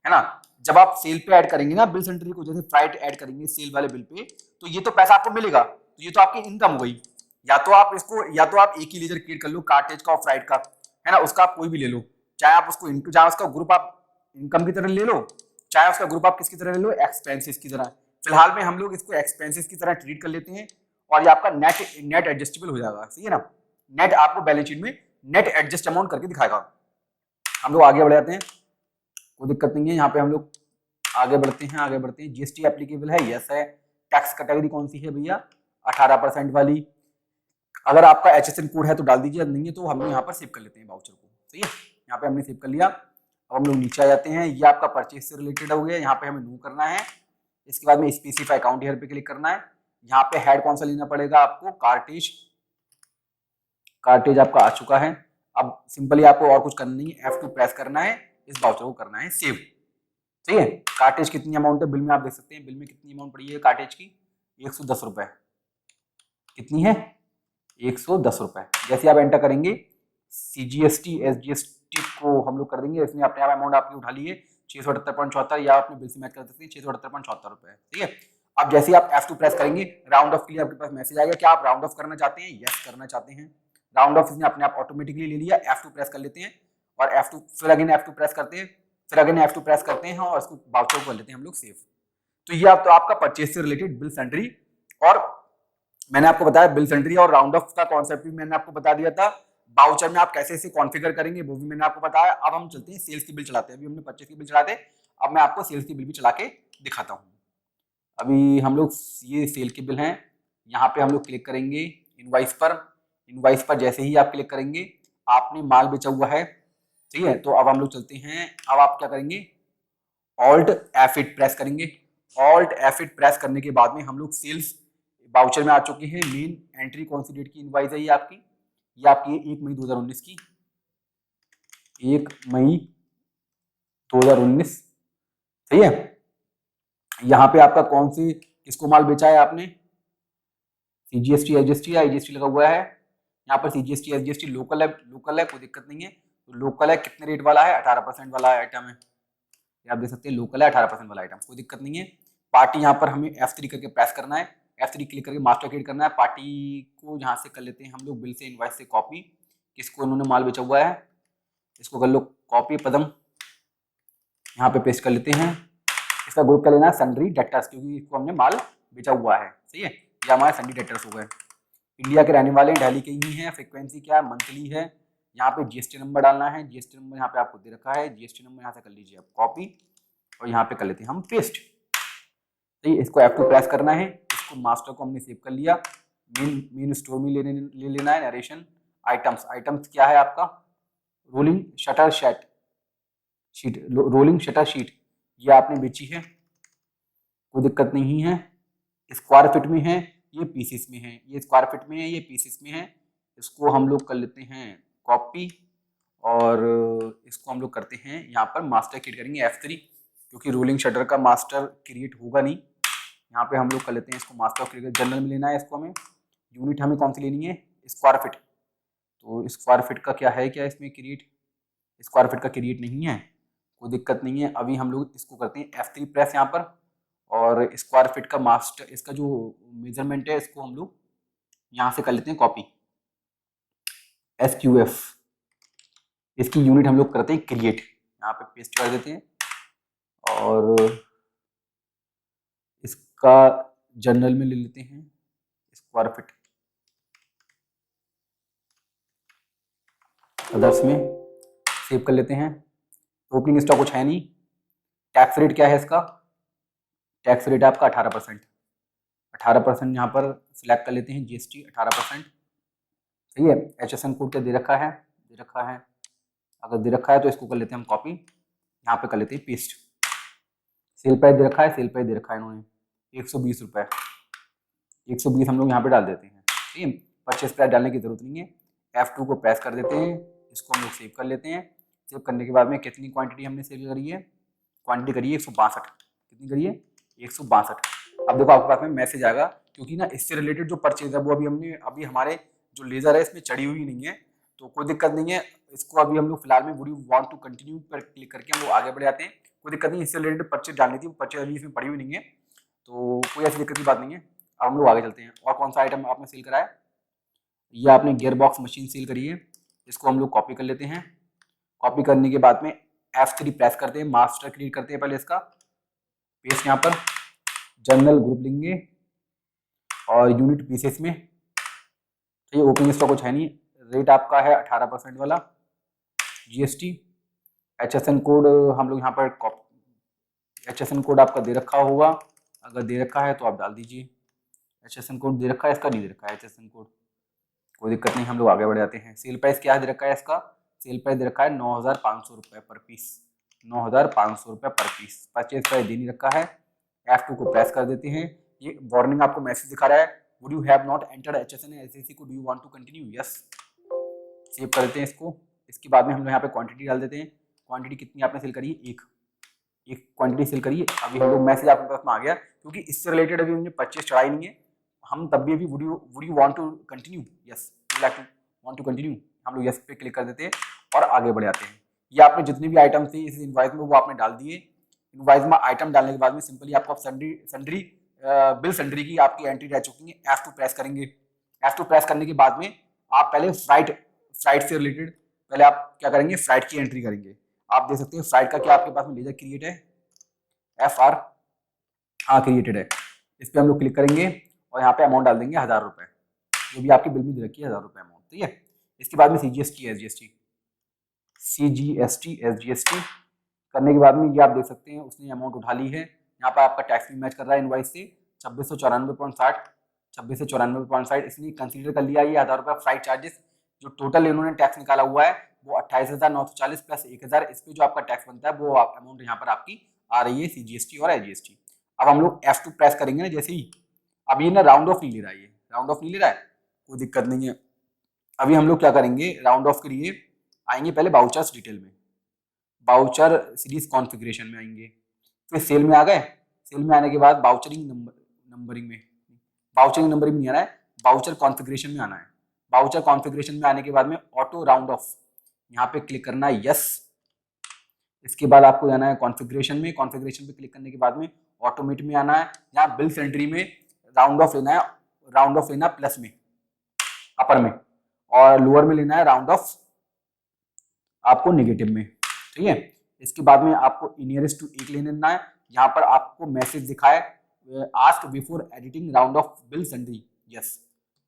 है ना। जब आप सेल पे ऐड करेंगे ना बिल सेंट्री को, जैसे फ्राइट ऐड करेंगे सेल वाले बिल पे, तो ये तो पैसा आपको मिलेगा, तो ये तो आपकी इनकम हो गई। या तो आप इसको, या तो आप एक ही लेजर क्रिएट कर लो कार्टेज का और फ्राइट का, है ना, उसका आप कोई भी ले लो, चाहे आप उसको, चाहे उसका ग्रुप आप इनकम की तरह ले लो, चाहे उसका ग्रुप आप किसकी तरह ले लो, एक्सपेंसेस की तरह। फिलहाल में हम लोग इसको एक्सपेंसेस की तरह ट्रीट कर लेते हैं, और ये आपका नेट एडजस्टेबल हो जाएगा, सही है ना। नेट आपको बैलेंस शीट में नेट एडजस्ट अमाउंट करके दिखाएगा। हम लोग आगे बढ़ जाते हैं, कोई दिक्कत नहीं है, यहाँ पे हम लोग आगे बढ़ते हैं। जीएसटी एप्लीकेबल है, यस है। टैक्स कैटेगरी कौन सी है भैया, 18% वाली। अगर आपका HSN कोड है तो डाल दीजिए, नहीं है तो हम लोग यहाँ पर सेव कर लेते हैं वाउचर को, सही है। यहाँ पे हमने सेव कर लिया। अब हम लोग नीचे आ जाते हैं, ये आपका परचेज से रिलेटेड हो गया, यहाँ पे हमें नो करना है। इसके बाद में स्पेसिफाई अकाउंट हियर पे क्लिक करना है। यहाँ पे हेड कौन सा लेना पड़ेगा आपको, कार्टेज आपका आ चुका है। अब सिंपली आपको और कुछ करना नहीं है, F2 प्रेस करना है, इस वाउचर को करना है सेव, सही है। कार्टेज कितनी अमाउंट है बिल में आप देख सकते हैं, बिल में कितनी अमाउंट पड़ी है कार्टेज की, 110 रुपए। कितनी है, 110 रुपए। जैसे आप एंटर करेंगे CGST SGST को हम लोग कर देंगे, इसने अपने आप अमाउंट आपकी उठा ली है 678.74, या अपने बिल से मैच कर सकते हैं 678.74 रुपए, ठीक है। अब जैसे ही आप F2 प्रेस करेंगे, राउंड ऑफ के लिए आपके पास मैसेज आएगा, क्या आप राउंड ऑफ करना चाहते हैं, यस करना चाहते हैं। राउंड ऑफ इसने अपने आप ऑटोमेटिकली ले लिया। F2 प्रेस कर लेते हैं, और F2 फिर अगेन F2 प्रेस करते हैं, फिर अगेन F2 प्रेस करते हैं, और इसको वाउचर कर लेते हैं हम लोग सेव। तो ये आप तो आपका परचेज से रिलेटेड बिल सेंट्री, और मैंने आपको बताया बिल सेंट्री और राउंड ऑफ का कॉन्सेप्ट भी मैंने आपको बता दिया था। बाउचर में आप कैसे इसे कॉन्फ़िगर करेंगे वो भी मैंने आपको बताया। अब हम चलते हैं सेल्स की बिल चलाते हैं, अभी हमने परचेज की बिल चलाते, अब मैं आपको सेल्स की बिल भी चला के दिखाता हूँ। अभी हम लोग ये सेल के बिल हैं, यहाँ पे हम लोग क्लिक करेंगे इनवाइस पर। इनवाइस पर जैसे ही आप क्लिक करेंगे, आपने माल बेचा हुआ है, ठीक है। तो अब हम लोग चलते हैं, अब आप क्या करेंगे, ऑल्ट F8 प्रेस करेंगे। ऑल्ट F8 प्रेस करने के बाद में हम लोग सेल्स वाउचर में आ चुके हैं। मेन एंट्री कौन सी डेट की इनवाइस है, ये आपकी है 1 मई 2019 की, 1 मई 2019, सही है। यहाँ पे आपका कौन सी, किसको माल बेचा है आपने, CGST SGST या IGST लगा हुआ है। यहाँ पर CGST SGST लोकल है, कोई दिक्कत नहीं है। तो लोकल है, कितने रेट वाला है, 18% वाला आइटम है, ये आप देख सकते हैं, लोकल है 18% वाला आइटम, कोई दिक्कत नहीं है। पार्टी यहाँ पर हमें F3 करके प्रेस करना है, F3 क्लिक करके मास्टर क्रिएट करना है। पार्टी को यहाँ से कर लेते हैं हम लोग बिल से, इनवाइस से कॉपी, किसको इन्होंने माल बेचा हुआ है, इसको कर लो कॉपी, पदम यहाँ पे पेस्ट कर लेते हैं। इसका ग्रुप क्या लेना है, सन्ड्री डेटर्स, क्योंकि इसको हमने माल बेचा हुआ है, सही है। ये हमारे सन्ड्री डेटर्स हो गए। इंडिया के रहने वाले हैं, दिल्ली के ही हैं। फ्रीक्वेंसी क्या है, मंथली है। यहाँ पे GST नंबर डालना है, GST नंबर यहाँ पे आपको दे रखा है, GST नंबर यहाँ से कर लीजिए आप कॉपी, और यहाँ पे कर लेते हैं हम पेस्ट। तो इसको F2 प्रेस करना है, इसको मास्टर को हमने सेव कर लिया। मेन स्टोर में ले लेना है। नरेशन आइटम्स क्या है आपका, rolling shutter sheet, rolling shutter sheet, ये आपने बेची है, कोई दिक्कत नहीं है। स्क्वायर फिट में है, ये पीसेस में है, ये स्क्वायर फिट में है, ये पीसेस में है। इसको हम लोग कर लेते हैं कॉपी, और इसको हम लोग करते हैं यहाँ पर मास्टर क्रिएट करेंगे F3, क्योंकि रोलिंग शटर का मास्टर क्रिएट होगा नहीं। यहाँ पे हम लोग कर लेते हैं इसको मास्टर क्रिएट, जनरल में लेना है इसको हमें। यूनिट हमें कौन सी लेनी है, स्क्वायर फिट। तो स्क्वायर फिट का क्या है, क्या इसमें क्रिएट, स्क्वायर फिट का क्रिएट नहीं है, कोई दिक्कत नहीं है। अभी हम लोग इसको करते हैं F3 प्रेस यहाँ पर, और स्क्वायर फिट का मास्टर, इसका जो मेजरमेंट है इसको हम लोग यहाँ से कर लेते हैं कॉपी, SQF, इसकी यूनिट हम लोग करते हैं क्रिएट, यहाँ पे पेस्ट कर देते हैं और इसका जनरल में ले लेते हैं स्क्वायर फीट, अदर्स में सेव कर लेते हैं। ओपनिंग स्टॉक कुछ है नहीं। टैक्स रेट क्या है इसका, टैक्स रेट आपका 18%, 18% यहाँ पर सिलेक्ट कर लेते हैं, GST 18%, सही है। HSN कोड क्या दे रखा है, दे रखा है, अगर दे रखा है तो इसको कर लेते हैं हम कॉपी, यहाँ पे कर लेते हैं पेस्ट। सेल प्राइस दे रखा है, सेल प्राइस दे रखा है इन्होंने 120 रुपये, 120 हम लोग यहाँ पे डाल देते हैं, ठीक है। परचेस प्राइस डालने की जरूरत नहीं है। F2 को प्रेस कर देते हैं, इसको हम लोग सेव कर लेते हैं। सेव करने के बाद में कितनी क्वांटिटी हमने सेल करी है, क्वांटिटी करी है 162, कितनी करी है 162। अब देखो आपके पास में मैसेज आएगा, क्योंकि ना इससे रिलेटेड जो परचेज है वो अभी हमारे जो लेजर है इसमें चढ़ी हुई नहीं है, तो कोई दिक्कत नहीं है। इसको अभी हम लोग फिलहाल में would you want to continue पर क्लिक करके हम लोग आगे बढ़ जाते हैं। कोई दिक्कत नहीं, इससे रिलेटेड परचेज डालनी थी, परचेज अभी इसमें पड़ी हुई नहीं है, तो कोई ऐसी दिक्कत की बात नहीं है। अब हम लोग आगे चलते हैं। और कौन सा आइटम आपने सेल करा है, ये आपने गियर बॉक्स मशीन सेल करी है, इसको हम लोग कॉपी कर लेते हैं। कॉपी करने के बाद में F3 प्रेस करते हैं, मास्टर क्रिएट करते हैं पहले इसका, पेस्ट यहाँ पर, जनरल ग्रुप लेंगे और यूनिट पीसेस में, ठीक है। ओपनिंग स्टॉक कुछ है नहीं, रेट आपका है 18% वाला, GST, HSN कोड हम लोग यहाँ पर HSN कोड आपका दे रखा होगा, अगर दे रखा है तो आप डाल दीजिए। HSN कोड दे रखा है, इसका नहीं दे रखा है HSN कोड, कोई दिक्कत नहीं, हम लोग आगे बढ़ जाते हैं। सेल प्राइस क्या दे रखा है इसका, सेल प्राइस दे रखा है 9,500 रुपये पर पीस, 9,500 रुपये पर पीस। परचेज प्राइस दे नहीं रखा है। F2 को प्रेस कर देते हैं, ये वार्निंग आपको मैसेज दिखा रहा है, would you have not entered HSN and SAC को, do you want to continue, yes. Save कर देते हैं इसको। इसके बाद में हम लोग यहाँ पे क्वांटिटी डाल देते हैं, क्वांटिटी कितनी आपने सेल करी है, एक क्वांटिटी सेल करी है। अभी हम लोग मैसेज आपके पास में आ गया, क्योंकि इससे रिलेटेड अभी हमने परचेज चढ़ाई नहीं है, हम तब भी अभी would you want to continue, yes, like to want to continue, हम लोग यस पे क्लिक कर देते हैं और आगे बढ़ जाते हैं। ये आपने जितने भी आइटम थे इस इनवॉइस में वो आपने डाल दिए। इनवॉइस में आइटम डालने के बाद में सिंपली आपको सन्ड्री बिल सन्ड्री की आपकी एंट्री रह चुकी है। F2 प्रेस करेंगे, F2 प्रेस करने के बाद में आप पहले फ्राइट से रिलेटेड पहले आप क्या करेंगे, फ्राइट की एंट्री करेंगे। आप देख सकते हैं फ्राइट का क्या आपके पास में लेजर क्रिएट है, FR, हाँ क्रिएटेड है। इस पर हम लोग क्लिक करेंगे और यहाँ पे अमाउंट डाल देंगे 1,000 रुपये, जो भी आपकी बिल में दे रखी है 1,000 रुपये अमाउंट, ठीक है। इसके बाद में CGST करने के बाद में ये आप देख सकते हैं उसने अमाउंट उठा ली है। यहाँ पर आपका टैक्स भी मैच कर रहा है इनवाइस से 2694.60, इसने कंसीडर कर लिया ये 1,000 रुपये फ्राइट चार्जेस। जो टोटल इन्होंने टैक्स निकाला हुआ है वो 28,940 प्लस 1,000, इस पे जो आपका टैक्स बनता है वो अमाउंट यहाँ पर आपकी आ रही है CGST और SGST। अब हम लोग F2 प्रेस करेंगे ना जैसे ही, अब ये ना राउंड ऑफ नहीं ले रहा है, ये राउंड ऑफ नहीं ले रहा है, कोई दिक्कत नहीं है। अभी हम लोग क्या करेंगे, राउंड ऑफ के लिए आएंगे पहले बाउचर्स डिटेल में, बाउचर सीरीज कॉन्फ़िगरेशन में आएंगे, फिर सेल में आ गए। सेल में आने के बाद नंबरिंग में नहीं आना है, बाउचर कॉन्फ़िगरेशन में आना है। बाउचर कॉन्फ़िगरेशन में आने के बाद में ऑटो राउंड ऑफ यहाँ पे क्लिक करना है, यस। इसके बाद आपको जाना है कॉन्फ़िगरेशन में, कॉन्फ़िगरेशन पे क्लिक करने के बाद में ऑटोमेट में आना है। यहाँ बिल सेंट्री में राउंड ऑफ लेना है, राउंड ऑफ लेना प्लस में, अपर में, और लोअर में लेना है राउंड ऑफ आपको नेगेटिव में, ठीक है। इसके बाद में आपको नियरेस्ट टू 1 लेना है। यहाँ पर आपको मैसेज दिखाए ask before editing round off bill sundry, yes,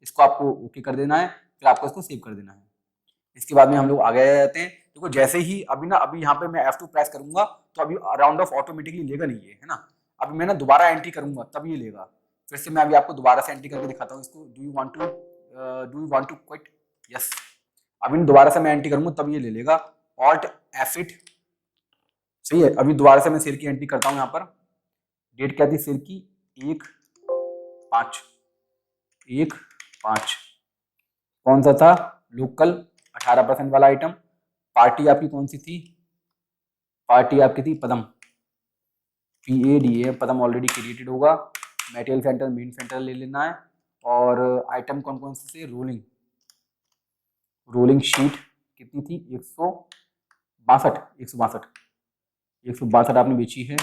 इसको आपको ओके कर देना है, फिर आपको इसको सेव कर देना है। इसके बाद में हम लोग आगे जाते हैं। देखो जैसे ही अभी यहाँ पे मैं F2 प्रेस करूंगा तो अभी राउंड ऑफ ऑटोमेटिकली लेगा नहीं है ना, अभी मैं ना दोबारा एंट्री करूंगा तब ये लेगा। फिर से मैं अभी आपको दोबारा से एंट्री करके दिखाता हूँ इसको, do you want to quit, yes. अभी दोबारा से मैं एंट्री करूंगा तब ये ले लेगा, ऑल्ट F8, सही है। अभी दोबारा से मैं सेल की एंट्री करता हूँ, यहाँ पर डेट क्या थी सेल की, 1/5, कौन सा था, लोकल 18% वाला आइटम। पार्टी आपकी कौन सी थी, पार्टी आपकी थी पदम, PADA, पदम ऑलरेडी क्रिएटेड होगा। मटेरियल सेंटर मेन सेंटर ले लेना है। और आइटम कौन कौन से थे, रोलिंग शीट कितनी थी, 162 आपने बेची है।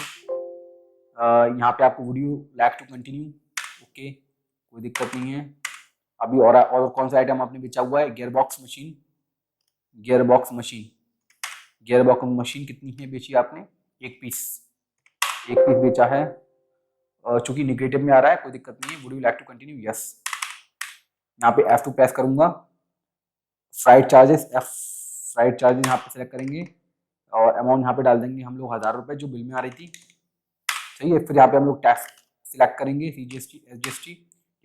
यहाँ पे आपको would you like to continue, okay, कोई दिक्कत नहीं है। अभी और कौन सा आइटम आपने बेचा हुआ है? Gearbox machine. Gearbox machine, gearbox machine कितनी है बेची आपने? एक पीस, एक पीस बेचा है। चूंकि निगेटिव में आ रहा है कोई दिक्कत नहीं है। Would you like to continue? Yes. यहाँ पे F2 प्रेस करूंगा। फ्राइट चार्जेस, फ्राइट चार्जेस यहाँ पे सेलेक्ट करेंगे और अमाउंट यहाँ पे डाल देंगे हम लोग 1000 रुपये जो बिल में आ रही थी। सही है। फिर यहाँ पे हम लोग टैक्स सिलेक्ट करेंगे, CGST SGST।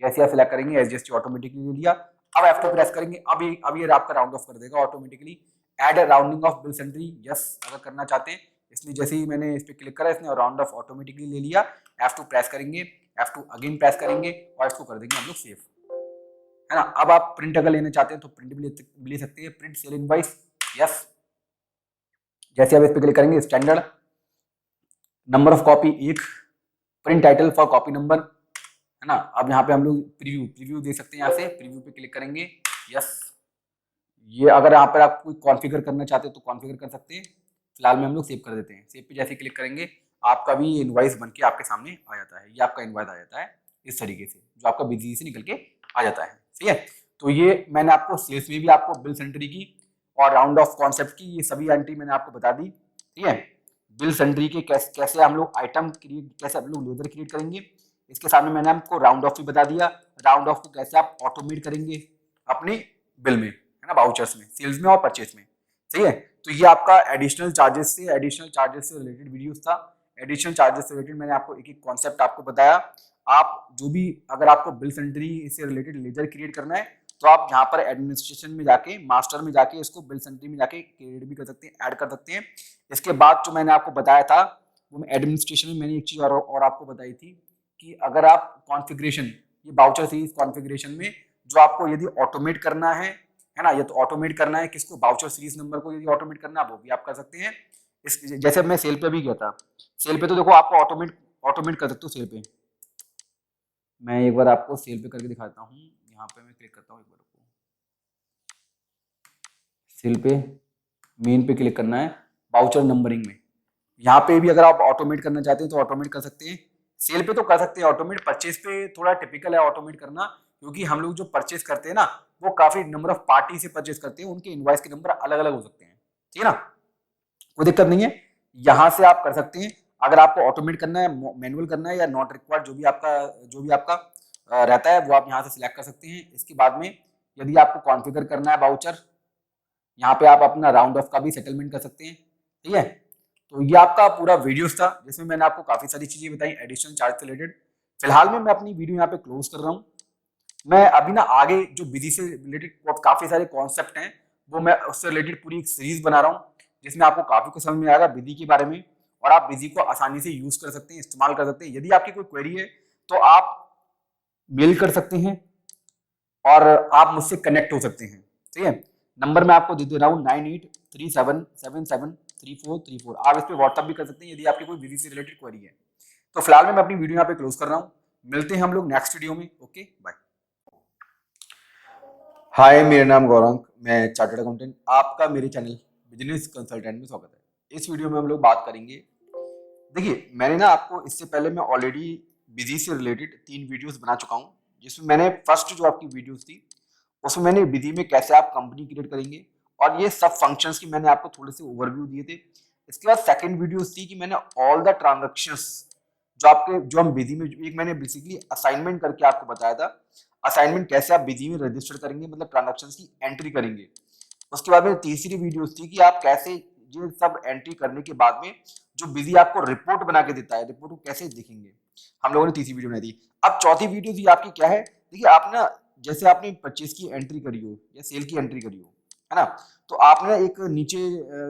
जैसे आप सिलेक्ट करेंगे SGST ऑटोमेटिकली ले लिया। अब F2 प्रेस करेंगे। अब ये आपका राउंड ऑफ कर देगा automatically. Add rounding off bill sundry, yes अगर करना चाहते हैं। इसलिए जैसे ही मैंने इस पर क्लिक करा इसने राउंड ऑफ ऑटोमेटिकली ले लिया। F2 प्रेस करेंगे, F2 अगेन प्रेस करेंगे और इसको कर देंगे हम लोग सेव, है ना। अब आप प्रिंट अगर लेना चाहते हैं तो प्रिंट भी ले सकते हैं। Print sale invoice, yes. जैसे आप इस पर क्लिक करेंगे standard, number of copy 1, print title for copy number, है ना। अब यहाँ पे हम लोग प्रीव्यू दे सकते हैं। यहाँ से प्रीव्यू पे क्लिक करेंगे, यस। ये अगर यहाँ पर आप कोई कॉन्फ़िगर करना चाहते हैं तो कॉन्फ़िगर कर सकते हैं। फिलहाल में हम लोग सेव कर देते हैं। सेव पे जैसे क्लिक करेंगे आपका भी इनवॉइस बन के आपके सामने आ जाता है। ये आपका इनवॉइस आ जाता है इस तरीके से, जो आपका बिजी से निकल के आ जाता है। ठीक है। तो ये मैंने आपको सेल्स में भी आपको बिल सेंट्री की और राउंड ऑफ कॉन्सेप्ट की ये सभी एंट्री मैंने आपको बता दी। ठीक है। बिल सेंट्री के कैसे हम लोग आइटम क्रिएट, कैसे हम लोग लेजर क्रिएट करेंगे, इसके सामने मैंने आपको राउंड ऑफ भी बता दिया। राउंड ऑफ को कैसे आप ऑटोमेट करेंगे अपने बिल में, है ना, वाउचर्स में, सेल्स में और परचेस में। सही है। तो ये आपका एडिशनल चार्जेस से रिलेटेड वीडियोस था। एडिशनल चार्जेस से रिलेटेड मैंने आपको एक एक कॉन्सेप्ट आपको बताया। आप जो भी अगर आपको बिल सेंट्री से रिलेटेड लेजर क्रिएट करना है तो आप यहाँ पर एडमिनिस्ट्रेशन में जाके, मास्टर में जाके इसको बिल सेंट्री में जाके क्रिएट भी कर सकते हैं, ऐड कर सकते हैं। इसके बाद जो मैंने आपको बताया था वो मैं एडमिनिस्ट्रेशन में मैंने एक चीज और आपको बताई थी कि अगर आप कॉन्फ़िगरेशन, ये वाउचर सीरीज कॉन्फ़िगरेशन में जो आपको यदि ऑटोमेट करना है ना, ये तो ऑटोमेट करना है किसको, वाउचर सीरीज नंबर को यदि ऑटोमेट करना है वो भी आप कर सकते हैं। इस जैसे मैं सेल पे भी गया था, सेल पे तो देखो आपको ऑटोमेट कर सकते हो। सेल पे मैं एक बार आपको सेल पे करके दिखाता हूँ। यहाँ पे मैं क्लिक करता हूँ, एक बार को सेल पे मेन पे क्लिक करना है, वाउचर नंबरिंग में। यहाँ पे भी अगर आप ऑटोमेट करना चाहते हैं तो ऑटोमेट कर सकते हैं। सेल पे तो कर सकते हैं ऑटोमेट, परचेज पे थोड़ा टिपिकल है ऑटोमेट करना, क्योंकि हम लोग जो परचेज करते हैं ना वो काफी नंबर ऑफ पार्टी से परचेज करते हैं, उनके इनवॉइस के नंबर अलग अलग हो सकते हैं। ठीक है ना, कोई दिक्कत नहीं है, यहाँ से आप कर सकते हैं। अगर आपको ऑटोमेट करना है, मैनुअल करना है या नॉट रिक्वायर्ड, जो भी आपका रहता है वो आप यहाँ से सिलेक्ट कर सकते हैं। इसके बाद में यदि आपको कॉन्फ़िगर करना है वाउचर, यहाँ पे आप अपना राउंड ऑफ का भी सेटलमेंट कर सकते हैं। ठीक है। तो ये आपका पूरा वीडियो था जिसमें मैंने आपको काफी सारी चीजें बताई एडिशनल चार्ज से रिलेटेड। फिलहाल में मैं अपनी वीडियो यहाँ पे क्लोज कर रहा हूँ। मैं अभी ना आगे जो बिजी से रिलेटेड काफी सारे कॉन्सेप्ट हैं वो मैं उससे रिलेटेड पूरी एक सीरीज बना रहा हूँ जिसमें आपको काफी कुछ समझ में आएगा बिजी के बारे में, और आप बिजी को आसानी से यूज कर सकते हैं, इस्तेमाल कर सकते हैं। यदि आपकी कोई क्वेरी है तो आप मेल कर सकते हैं और आप मुझसे कनेक्ट हो सकते हैं। ठीक है। नंबर मैं आपको दे रहा हूँ 9837773434। आप इस पर व्हाट्सअप भी कर सकते हैं यदि आपकी कोई बिजी से रिलेटेड क्वेरी है। तो फिलहाल मैं अपनी वीडियो यहाँ पे क्लोज कर रहा हूँ। मिलते हैं हम लोग नेक्स्ट वीडियो में। Okay bye. हाय, मेरा नाम गौरंग, मैं चार्टर्ड अकाउंटेंट। आपका मेरे चैनल बिजनेस कंसल्टेंट में स्वागत है। इस वीडियो में हम लोग बात करेंगे, देखिए मैंने ना आपको इससे पहले मैं ऑलरेडी बिजी से रिलेटेड 3 वीडियोस बना चुका हूँ, जिसमें मैंने फर्स्ट जो आपकी वीडियोस थी उसमें मैंने बिजी में कैसे आप कंपनी क्रिएट करेंगे और ये सब फंक्शंस की मैंने आपको थोड़े से ओवरव्यू दिए थे। इसके बाद सेकंड वीडियोस थी कि मैंने ऑल द ट्रांजैक्शंस जो हम बिजी में, एक मैंने बेसिकली असाइनमेंट करके आपको बताया था, असाइनमेंट कैसे आप बिजी में रजिस्टर करेंगे, मतलब ट्रांजैक्शंस की एंट्री करेंगे। उसके बाद में तीसरी वीडियोस थी कि आप कैसे ये सब एंट्री करने के बाद में जो बिजी आपको रिपोर्ट बना के देता है, रिपोर्ट को कैसे देखेंगे, हम लोगों ने तीसरी वीडियो बनाई थी। अब चौथी वीडियो थी आपकी क्या है, देखिए आप ना जैसे आपने परचेज की एंट्री करी हो या सेल की एंट्री करी हो, है ना, तो आपने एक नीचे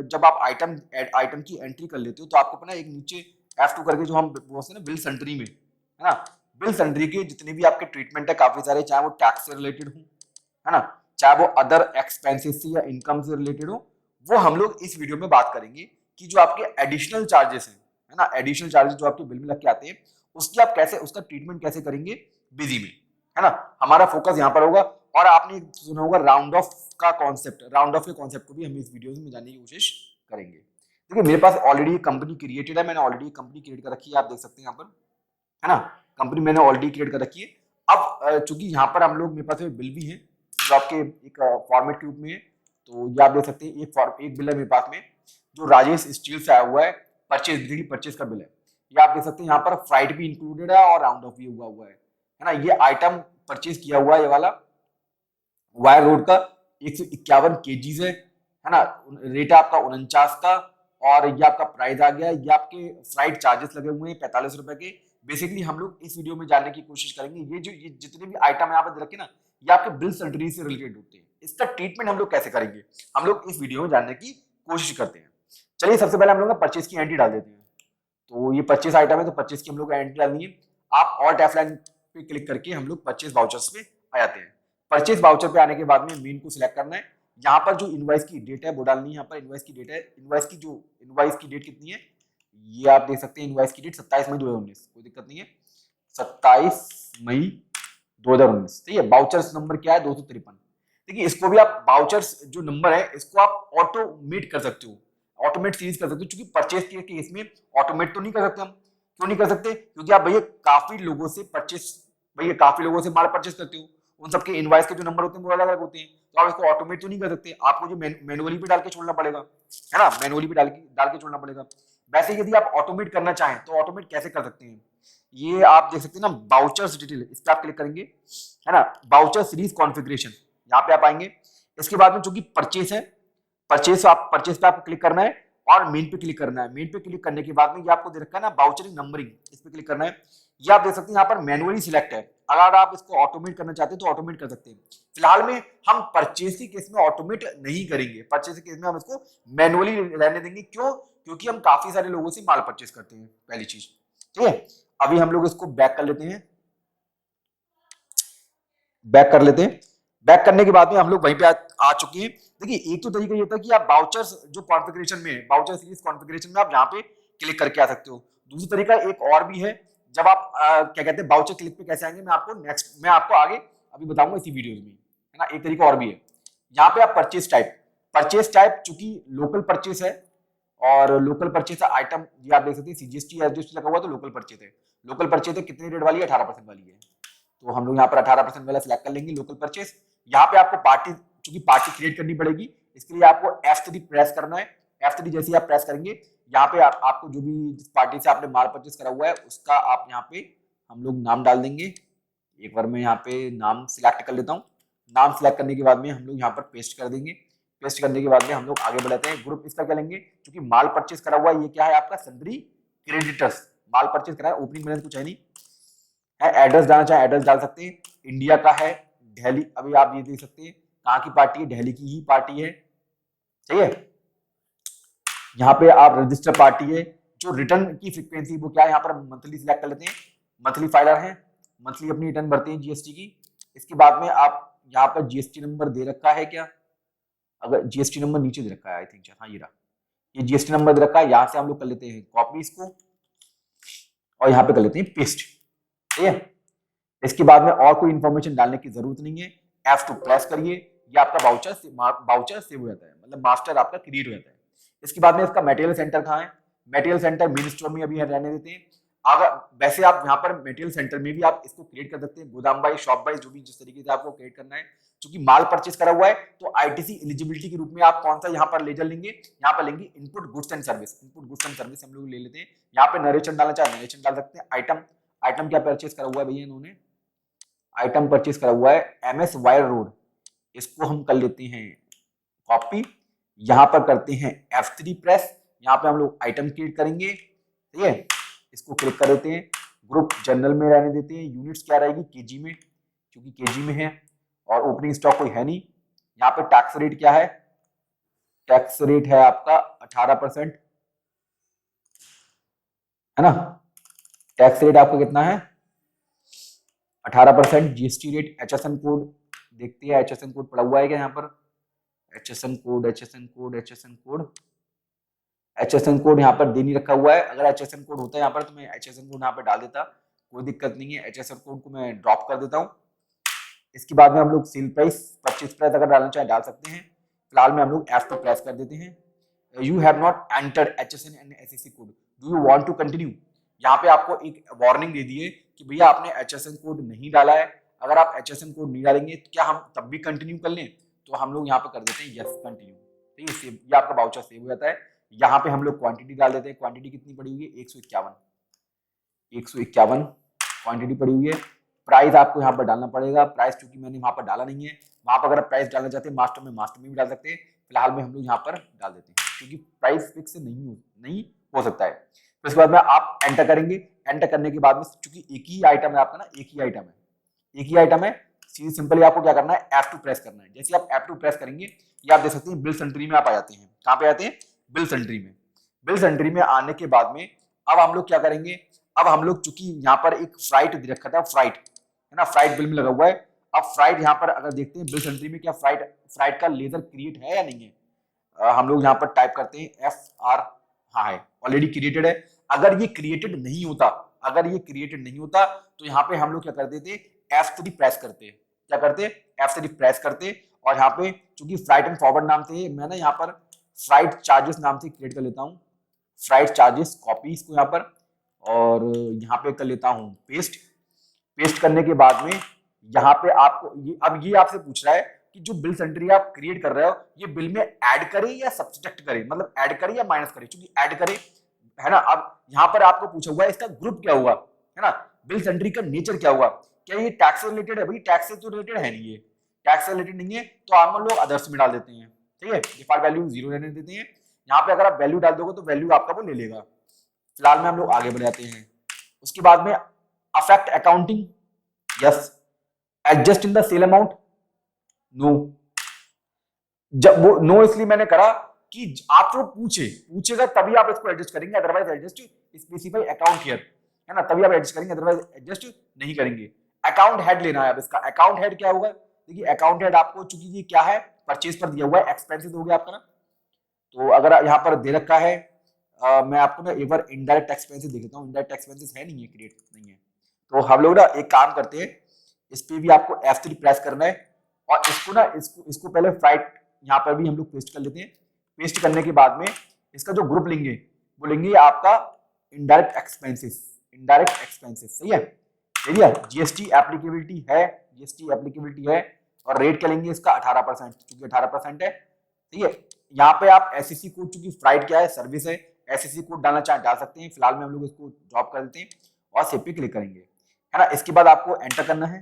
जब आप आइटम की एंट्री कर लेते हो तो आपको अपना एक नीचे F2 करके जो हम बोलते हैं ना बिल सेंट्री में, है ना, बिल सेंट्री के जितने भी आपके ट्रीटमेंट है काफी सारे, चाहे वो टैक्स से रिलेटेड हो, है ना, चाहे वो अदर एक्सपेंसेस से या इनकम से रिलेटेड हो, वो हम लोग इस वीडियो में बात करेंगे कि जो आपके एडिशनल चार्जेस हैं, है ना, एडिशनल चार्जेस जो आपके बिल में लग के आते हैं उसकी आप कैसे, उसका ट्रीटमेंट कैसे करेंगे बिजी में, है ना। हमारा फोकस यहाँ पर होगा। और आपने सुना होगा राउंड ऑफ का कॉन्सेप्ट, राउंड ऑफ के कॉन्सेप्ट को भी हम इस वीडियो में जानने की कोशिश करेंगे। देखिए मेरे पास ऑलरेडी कंपनी क्रिएटेड है, मैंने ऑलरेडी कंपनी क्रिएट कर रखी है, आप देख सकते हैं यहाँ पर, है ना, कंपनी मैंने ऑलरेडी क्रिएट कर रखी है। अब चूंकि यहाँ पर हम लोग मेरे पास बिल भी है जो आपके एक फॉर्मेट के रूप में है, तो ये आप देख सकते हैं एक बिल है मेरे पास में जो राजेश स्टील से आया हुआ है, परचेज का बिल है। ये आप देख सकते हैं यहाँ पर फ्राइट भी इंक्लूडेड है और राउंड ऑफ भी हुआ है ना। ये आइटम परचेज किया हुआ है, ये वाला वायर रोड का 151 केजीज है ना। रेट है आपका 49 का, और ये आपका प्राइस आ गया। ये आपके फ्लाइट चार्जेस लगे हुए हैं 45 रुपए के। बेसिकली हम लोग इस वीडियो में जानने की कोशिश करेंगे ये जितने भी आइटम यहाँ पर रखे ना, ये आपके बिल सेंट्री से रिलेटेड होते हैं। इसका ट्रीटमेंट हम लोग कैसे करेंगे, हम लोग इस वीडियो में जानने की कोशिश करते हैं। चलिए सबसे पहले हम लोग परचेज की एंट्री डाल देते हैं। तो ये 25 आइटम है, तो 25 की हम लोग एंट्री डालनी है। आप ऑल्ट F9 पे क्लिक करके हम लोग परचेज वाउचर्स पे आ जाते हैं। परचेज वाउचर पे आने के बाद में मेन को सिलेक्ट करना है। यहाँ पर जो इनवॉइस की डेट है वो डालनी है। यहाँ पर इनवॉइस की डेट है, इनवॉइस की डेट कितनी है ये आप देख सकते हैं। इनवॉइस की डेट 27 मई 2019, कोई दिक्कत नहीं है, 27 मई 2019। ठीक है, वाउचर्स नंबर क्या है 253। देखिए इसको भी आप वाउचर्स जो नंबर है इसको आप ऑटोमेट कर सकते हो, ऑटोमेट सीरीज कर सकते हो। क्योंकि परचेज के केस में ऑटोमेट तो नहीं कर सकते हम। क्यों नहीं कर सकते, क्योंकि आप भैया काफी लोगों से माल परचेज करते हो, उन सबके इनवॉइस के जो नंबर होते हैं वो अलग अलग होते हैं। तो आप इसको ऑटोमेट तो नहीं कर सकते, आपको जो मैनुअली भी डाल के छोड़ना पड़ेगा, है ना, मैनुअली भी डाल के छोड़ना पड़ेगा। वैसे यदि आप ऑटोमेट करना चाहें तो ऑटोमेट कैसे कर सकते हैं, ये आप देख सकते हैं ना, वाउचर्स डिटेल, इस पर आप क्लिक करेंगे, है ना, वाउचर सीरीज कॉन्फ़िगरेशन, यहाँ पे आप आएंगे। इसके बाद में चूंकि परचेस है, परचेस पे आपको क्लिक करना है और मेन पे क्लिक करना है। मेन पे क्लिक करने के बाद में ये आपको दे रखा है ना वाउचरिंग नंबरिंग, इस पे क्लिक करना है। ये आप देख सकते हैं यहाँ पर मैनुअली सिलेक्ट है। अगर आप इसको ऑटोमेट करना चाहते हैं तो ऑटोमेट कर सकते हैं। फिलहाल में हम परचेस के केस में ऑटोमेट नहीं करेंगे, परचेस के केस में हम इसको मैनुअली रहने देंगे। क्यों, क्योंकि हम काफी सारे लोगों से माल परचेस करते हैं, पहली चीज। ठीक है, अभी हम लोग इसको बैक कर लेते हैं। बैक करने के बाद में हम लोग वहीं पे आ चुके हैं। देखिए एक तो तरीका ये था कि आप वाउचर्स जो कॉन्फ़िगरेशन में है, वाउचर सीरीज कॉन्फ़िगरेशन में आप यहाँ पे क्लिक करके आ सकते हो। दूसरी तरीका एक और भी है, जब आप क्या कहते हैं वाउचर क्लिक पे कैसे आएंगे, मैं आपको आगे अभी बताऊंगा इसी वीडियोस में, है ना। एक तरीका और भी है, यहाँ पे आप परचेज टाइप चूंकि लोकल परचेज है, और लोकल परचेज आइटम ये आप देख सकते हैं CGST एसजीएसटी लगा हुआ, तो लोकल परचेज है। कितनी रेट वाली है, 18% वाली है। तो हम लोग यहाँ पर 18% वाला सिलेक्ट कर लेंगे, लोकल परचेज। यहाँ पे आपको चूंकि पार्टी क्रिएट करनी पड़ेगी, इसके लिए आपको F3 प्रेस करना है। F3 जैसे ही आप प्रेस करेंगे, यहाँ पे आपको जो भी जिस पार्टी से आपने माल परचेज करा हुआ है उसका आप यहाँ पे हम लोग नाम डाल देंगे। एक बार मैं यहाँ पे नाम सिलेक्ट कर लेता हूँ। नाम सिलेक्ट करने के बाद में हम लोग यहाँ पर पेस्ट कर देंगे। पेस्ट करने के बाद में हम लोग आगे बढ़ाते हैं। ग्रुप इसका क्या लेंगे, क्योंकि माल परचेज करा हुआ है, ये क्या है आपका सन्ड्री क्रेडिटर्स, माल परचेज करा है, ओपनिंग बैलेंस कुछ है नहीं है। एड्रेस डालना चाहे एड्रेस डाल सकते हैं, इंडिया का है, दिल्ली, अभी आप ये देख सकते हैं कहाँ की पार्टी है, दिल्ली की ही पार्टी है। सही है, यहाँ पे आप रजिस्टर पार्टी है। जो रिटर्न की फ्रीक्वेंसी वो क्या है, यहाँ पर मंथली सिलेक्ट कर लेते हैं, मंथली फाइलर है, मंथली अपनी रिटर्न भरते हैं जीएसटी की। इसके बाद में आप यहाँ पर जीएसटी नंबर दे रखा है क्या, अगर जीएसटी नंबर नीचे दे रखा है, आई थिंक हाँ ये रहा, ये जीएसटी नंबर दे रखा है। यहाँ से हम लोग कर लेते हैं कॉपी इसको, और यहाँ पे कर लेते हैं पेस्ट। ठीक है, इसके बाद में और कोई इंफॉर्मेशन डालने की जरूरत नहीं है। F2 प्रेस करिए, ये आपका वाउचर सेव हो जाता है, मतलब मास्टर आपका क्रिएट हो जाता है। इसके बाद में इसका मटेरियल सेंटर कहाँ है, मटेरियल सेंटर मेन स्टोर में अभी रहने देते हैं। अगर वैसे आप यहाँ पर मटेरियल सेंटर में भी आप इसको क्रिएट कर सकते हैं, गोदाम बाई, शॉप बाई, जो भी जिस तरीके से आपको क्रिएट करना है। क्योंकि माल परचेज करा हुआ है तो आईटीसी एलिजिबिलिटी के रूप में आप कौन सा यहाँ पर लेजर लेंगे, यहाँ पर लेंगे input goods and service. Input goods and service हम लोग ले लेते हैं। यहाँ पे नरेशन डालना चाहे नरेशन डाल सकते हैं। आइटम क्या परचेज करा हुआ है भैया, इन्होंने आइटम परचेज करा हुआ है MS वायर रोड, इसको हम कर लेते हैं कॉपी, यहाँ पर करते हैं F3 प्रेस, यहाँ पे हम लोग आइटम क्रिएट करेंगे। ठीक है, इसको क्लिक कर देते हैं, ग्रुप जनरल में रहने देते हैं। यूनिट्स क्या रहेगी, केजी में, क्योंकि केजी में है, और ओपनिंग स्टॉक कोई है नहीं। यहाँ पे टैक्स रेट क्या है, टैक्स रेट है आपका 18%, है ना। टैक्स रेट आपका कितना है, 18%। जीएसटी रेट, HSN कोड देखते हैं, HSN कोड पड़ा हुआ है क्या यहाँ पर, HSN कोड यहाँ पर दे नहीं रखा हुआ है। अगर HSN कोड होता है यहाँ पर तो मैं HSN कोड यहाँ पर डाल देता, कोई दिक्कत नहीं है। HSN कोड को मैं ड्रॉप कर देता हूँ। इसके बाद में हम लोग सेल प्राइस, परचेज प्राइस अगर डालना चाहे डाल सकते हैं। फिलहाल में हम लोग F2 प्रेस कर देते हैं। You have not entered HSN and SEC code, do you want to continue, यहाँ पे आपको एक वार्निंग दे दी है कि भैया आपने HSN कोड नहीं डाला है। अगर आप HSN कोड नहीं डालेंगे तो क्या हम तब भी कंटिन्यू कर लें? तो हम लोग यहाँ पे कर देते हैं यस कंटिन्यू, ठीक है, ये आपका वाउचर सेव हो जाता है। यहाँ पे हम लोग क्वांटिटी डाल देते हैं, क्वांटिटी कितनी पड़ी हुई है 151 क्वांटिटी पड़ी हुई है। प्राइस आपको यहाँ पर डालना पड़ेगा, प्राइस चूंकि मैंने वहां पर डाला नहीं है, वहां पर अगर आप प्राइस डालना चाहते हैं मास्टर में भी डाल सकते हैं। फिलहाल में हम लोग यहाँ पर डाल देते हैं क्योंकि प्राइस फिक्स नहीं हो सकता है। फिर उसके बाद में आप एंटर करेंगे, एंटर करने के बाद में चूंकि एक ही आइटम है आपका ना, एक ही आइटम है, सिंपली आपको क्या करना है F2 प्रेस करना है। जैसे आप F2 प्रेस करेंगे ये आप देख सकते हैं बिल्स एंट्री में आप आ जाते हैं। कहाँ पे आते हैं? बिल्स एंट्री में। बिल्स एंट्री में आने के बाद में अब हम लोग क्या करेंगे, अब हम लोग चूंकि यहाँ पर एक फ्राइट दे रखा था, फ्राइट है ना, फ्राइट बिल में लगा हुआ है। अब फ्राइट यहाँ पर अगर देखते हैं बिल्स एंट्री में क्या फ्राइट का लेजर क्रिएट है या नहीं है। हम लोग यहाँ पर टाइप करते हैं FR, हाँ है, ऑलरेडी क्रिएटेड है। अगर ये क्रिएटेड नहीं होता तो यहाँ पे हम लोग क्या कर देते, F3 प्रेस करते, क्या करते, F3 प्रेस करते। और यहाँ पे चूंकि फ्राइट एंड फॉरवर्ड नाम थे, मैं ना यहाँ पर फ्राइट चार्जेस नाम से क्रिएट कर लेता हूँ, फ्राइट चार्जेस, कॉपी इसको यहाँ पर, और यहाँ पे कर लेता हूँ पेस्ट करने के बाद में यहाँ पे आपको अब ये आपसे पूछ रहा है कि जो बिल एंट्री आप क्रिएट कर रहे हो ये बिल में ऐड करे या सब्सट्रैक्ट करे, मतलब ऐड करे या माइनस करे। चूंकि ऐड करे है ना, अब यहाँ पर आपको पूछा हुआ है इसका ग्रुप क्या हुआ है ना, बिल एंट्री का नेचर क्या हुआ, क्या ये टैक्स से रिलेटेड है? भाई टैक्स से तो रिलेटेड है नहीं, ये टैक्स से रिलेटेड नहीं है तो हम लोग अदर्स में डाल देते हैं, ठीक है, डिफॉल्ट वैल्यू 0 रहने देते हैं। यहाँ पे अगर आप वैल्यू डाल दोगे तो वैल्यू आपका वो ले लेगा। फिलहाल में हम लोग आगे बढ़ जाते हैं। उसके बाद में affect accounting, yes. Adjust in the sale amount, no. जब वो नो इसलिए मैंने करा कि आपको पूछेगा तभी आप इसको एडजस्ट करेंगे, otherwise adjust specify account here है ना, तभी आप एडजस्ट करेंगे, अदरवाइज एडजस्ट नहीं करेंगे। अकाउंट हेड लेना है अब इसका। अकाउंट हेड क्या होगा? देखिए अकाउंट हेड आपको चूंकि ये क्या है, परचेज पर दिया हुआ है, एक्सपेंसेस हो गया आपका ना, तो अगर यहाँ पर दे रखा है मैं आपको ना एक बार इनडायरेक्ट एक्सपेंसेस देख लेता हूँ। इनडायरेक्ट एक्सपेंसेस है नहीं है, क्रिएट नहीं है, तो हम लोग ना एक काम करते हैं, इस पे भी आपको F3 प्रेस करना है और इसको ना इसको पहले फ्राइट यहाँ पर भी हम लोग पेस्ट कर लेते हैं। पेस्ट करने के बाद में इसका जो ग्रुप लेंगे वो लेंगे आपका इनडायरेक्ट एक्सपेंसेस, सही है, जीएसटी एप्लीकेबिलिटी है, और रेट क्या लेंगे इसका 18%, क्योंकि 18% है, ठीक है। यहाँ पे आप एसएससी कोड, चूंकि फ्राइट क्या है, सर्विस है, एसएससी कोड डालना चाहे डाल सकते हैं। फिलहाल में हम लोग इसको ड्रॉप कर देते हैं और सेव पे क्लिक करेंगे, है ना। इसके बाद आपको एंटर करना है,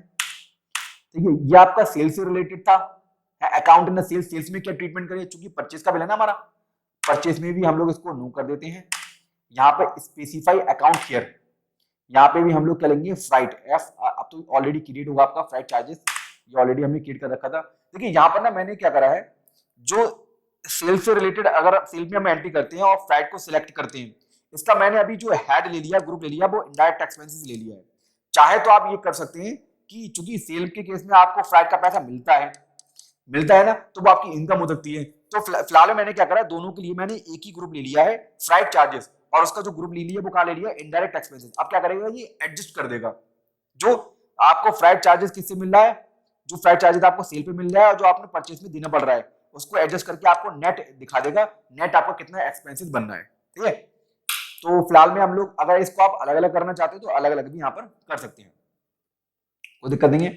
ठीक है। ये आपका सेल्स से रिलेटेड था, अकाउंट इन द सेल्स में क्या ट्रीटमेंट करें, चूंकि परचेज का बिल है ना हमारा, परचेज में भी हम लोग इसको नो कर देते हैं। यहाँ पे स्पेसिफाई अकाउंट हियर, यहाँ पे भी हम लोग क्या लेंगे, फ्राइट एफ, अब तो ऑलरेडी क्रिएट होगा आपका फ्राइट चार्जेस, ये ऑलरेडी हमने क्रिएट कर रखा था। देखिए यहाँ पर ना मैंने क्या करा है, जो सेल से रिलेटेड अगर सेल में हम एंट्री करते हैं और फ्राइट को सिलेक्ट करते हैं, इसका मैंने अभी जो हेड ले लिया, ग्रुप ले लिया, वो इनडायरेक्ट एक्सपेंसेस ले लिया है। चाहे तो आप ये कर सकते हैं कि चूंकि सेल के केस में आपको फ्राइट का पैसा मिलता है ना, तो वो आपकी इनकम हो सकती है। तो फिलहाल मैंने क्या करा, दोनों के लिए मैंने एक ही ग्रुप ले लिया है, फ्राइट चार्जेस, और उसका जो ग्रुप ले लिया वो कहाँ ले लिया, इनडायरेक्ट एक्सपेंसेस। अब क्या करेगा, ये एडजस्ट कर देगा जो आपको फ्राइट चार्जेस किससे मिल रहा है, जो फ्राइट चार्जेस आपको सेल पे मिल रहा है और जो आपने परचेज में देना पड़ रहा है, उसको एडजस्ट करके आपको नेट दिखा देगा, नेट आपको कितना एक्सपेंसेस बन रहा है, ठीक है। तो फिलहाल में हम लोग अगर इसको आप अलग अलग करना चाहते हो तो अलग अलग भी यहाँ पर कर सकते हैं, कोई दिक्कत नहीं है।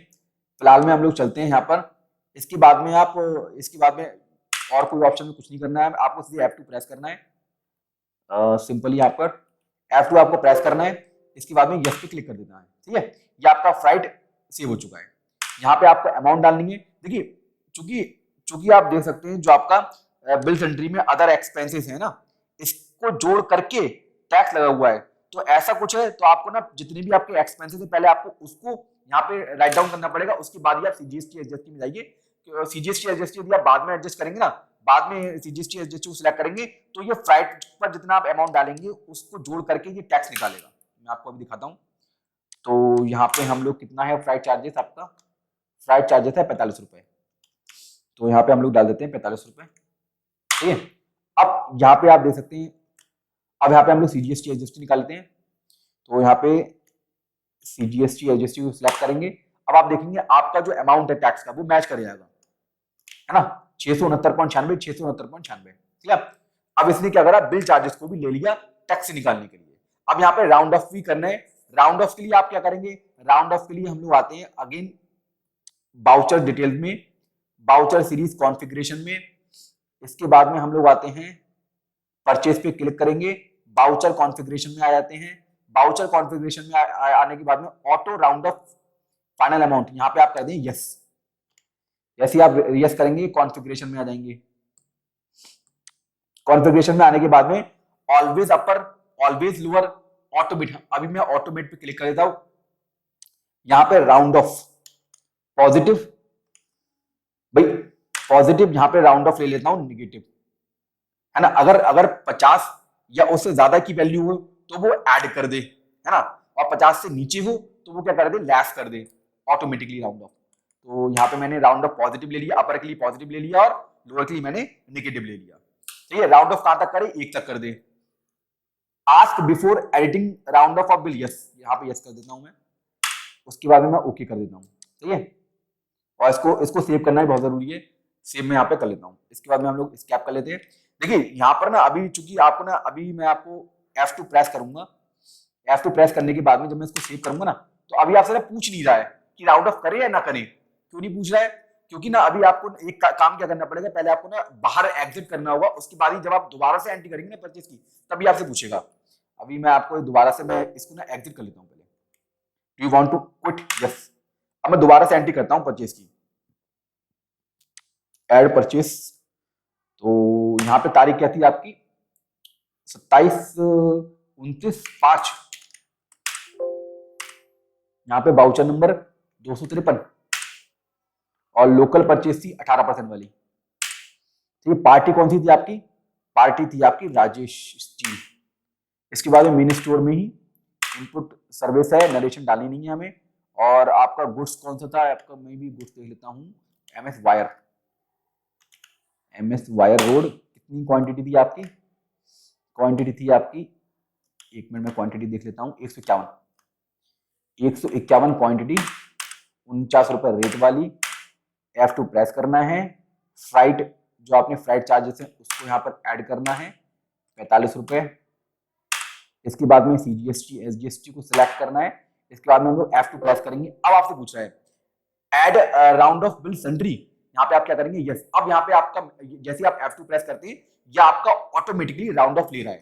फिलहाल में हम लोग चलते हैं यहाँ पर। इसके बाद में और कोई ऑप्शन में कुछ नहीं करना है, आपको सीधे F2 प्रेस करना है, सिंपली यहाँ पर F2 आपको प्रेस करना है। इसके बाद में यस पे क्लिक कर देना है, ठीक है। ये आपका फ्राइट सेव हो चुका है। यहाँ पे आपको अमाउंट डालनी है। देखिए चूंकि आप देख सकते हैं जो आपका बिल एंट्री में अदर एक्सपेंसेस है ना, इसको जोड़ करके टैक्स लगा हुआ है, तो ऐसा कुछ है तो आपको ना जितने भी आपके एक्सपेंसेस है पहले आपको उसको यहाँ पे राइट डाउन करना पड़ेगा, उसके बाद ही आप सीजीएसटी एसजीएसटी में जाइए। सीजीएसटी एसजीएसटी यदि आप बाद में एडजस्ट करेंगे ना, बाद में सीजीएसटी एसजीएसटी को सिलेक्ट करेंगे तो ये फ्राइट पर जितना आप अमाउंट डालेंगे उसको जोड़ करके ये टैक्स निकालेगा। मैं आपको अभी दिखाता हूँ। तो यहाँ पे हम लोग कितना है फ्राइट चार्जेस, आपका फ्राइट चार्जेस है 45 रुपए, तो यहाँ पे हम लोग डाल देते हैं 45 रुपए, ठीक है। अब यहाँ पे आप देख सकते हैं, अब यहाँ पे हम लोग सीजीएसटी एसजीएसटी निकालते हैं, तो यहाँ पे सीजीएसटी एसजीएसटी को सिलेक्ट करेंगे। अब आप देखेंगे आपका जो अमाउंट है टैक्स का वो मैच कर जाएगा, है ना, 669.96, ठीक है। अब इसने क्या करा, बिल चार्जेस को भी ले लिया टैक्स निकालने के लिए। अब यहाँ पे राउंड ऑफ भी करना है। राउंड ऑफ के लिए आप क्या करेंगे, राउंड ऑफ के लिए हम लोग आते हैं अगेन बाउचर डिटेल में, बाउचर सीरीज कॉन्फ़िगरेशन में। इसके बाद में हम लोग आते हैं परचेज पे क्लिक करेंगे, बाउचर कॉन्फ़िगरेशन में आ जाते हैं। बाउचर कॉन्फ़िगरेशन में आने के बाद में auto round of final amount, यहाँ पे आप कर दें यस। जैसे आप यस करेंगे कॉन्फ़िगरेशन में आ जाएंगे। कॉन्फ़िगरेशन में आने के बाद में ऑलवेज अपर ऑलवेज लोअर ऑटोमेट, अभी मैं ऑटोमेट पे क्लिक कर देता हूं। यहाँ पे राउंड ऑफ पॉजिटिव, भाई पॉजिटिव यहाँ पे राउंड ऑफ ले लेता हूं निगेटिव, है ना। अगर अगर 50 या उससे ज्यादा की वैल्यू हो तो वो ऐड कर दे, है ना, और 50 से नीचे हो तो वो क्या कर दे, लेस कर दे ऑटोमेटिकली राउंड ऑफ। तो यहाँ पे मैंने राउंड ऑफ पॉजिटिव ले लिया, अपर के लिए पॉजिटिव ले लिया और लोअर के लिए मैंने नेगेटिव ले लिया। ठीक है, राउंड ऑफ कहां तक करे, 1 तक कर दे। Ask before editing round off bill, yes, यहाँ पे यस कर देता हूं मैं। उसके बाद में मैं ओके कर देता हूँ। ठीक है, और इसको सेव करना भी बहुत जरूरी है, सेव मैं यहाँ पे कर लेता हूँ। इसके बाद में हम लोग स्कैप कर लेते हैं। देखिए यहाँ पर ना अभी चूंकि आपको ना, अभी मैं आपको F2 प्रेस करूंगा, F2 प्रेस करने के बाद में जब मैं इसको सेव करूंगा ना, तो अभी आपसे पूछ नहीं रहा है कि राउंड ऑफ करे या ना करे। क्यों नहीं पूछ रहा है, क्योंकि ना अभी आपको एक काम क्या करना पड़ेगा, पहले आपको ना बाहर एग्जिट करना होगा, उसके बाद ही जब आप दोबारा से एंट्री करेंगे ना परचेज की, तभी आपसे पूछेगा। अभी मैं आपको दोबारा से मैं इसको ना एग्जिट कर लेता हूँ पहले। Do you want to quit, yes. अब मैं दोबारा से एंट्री करता हूँ परचेज की, एड परचेज। तो यहाँ पे तारीख क्या थी आपकी, 27/29/5। यहाँ पे बाउचर नंबर 253 और लोकल परचेज थी 18% वाली। ठीक है, पार्टी कौन सी थी आपकी, पार्टी थी आपकी राजेश स्टील। इसके बाद में मेन स्टोर में ही इनपुट सर्विस है, नरेशन डालनी नहीं है हमें। और आपका गुड्स कौन सा था आपका, मैं भी गुड्स देख लेता हूँ, MS wire, MS wire road. कितनी क्वांटिटी थी आपकी, क्वांटिटी थी आपकी, एक मिनट में क्वांटिटी देख लेता हूँ, 151 क्वांटिटी, 49 रुपए रेट वाली। F2 प्रेस करना है। फ्राइट जो आपने फ्राइट चार्जेस है उसको यहाँ पर ऐड करना है, 45 रुपए। इसके बाद में CGST SGST को सिलेक्ट करना है। इसके बाद में हम लोग F2 प्रेस करेंगे। अब आपसे पूछ रहा है add round off bill sundry, यहाँ पे आप क्या करेंगे, यस। अब यहाँ पे आपका जैसे आप F2 प्रेस करते हैं या आपका ऑटोमेटिकली राउंड ऑफ ले रहा है।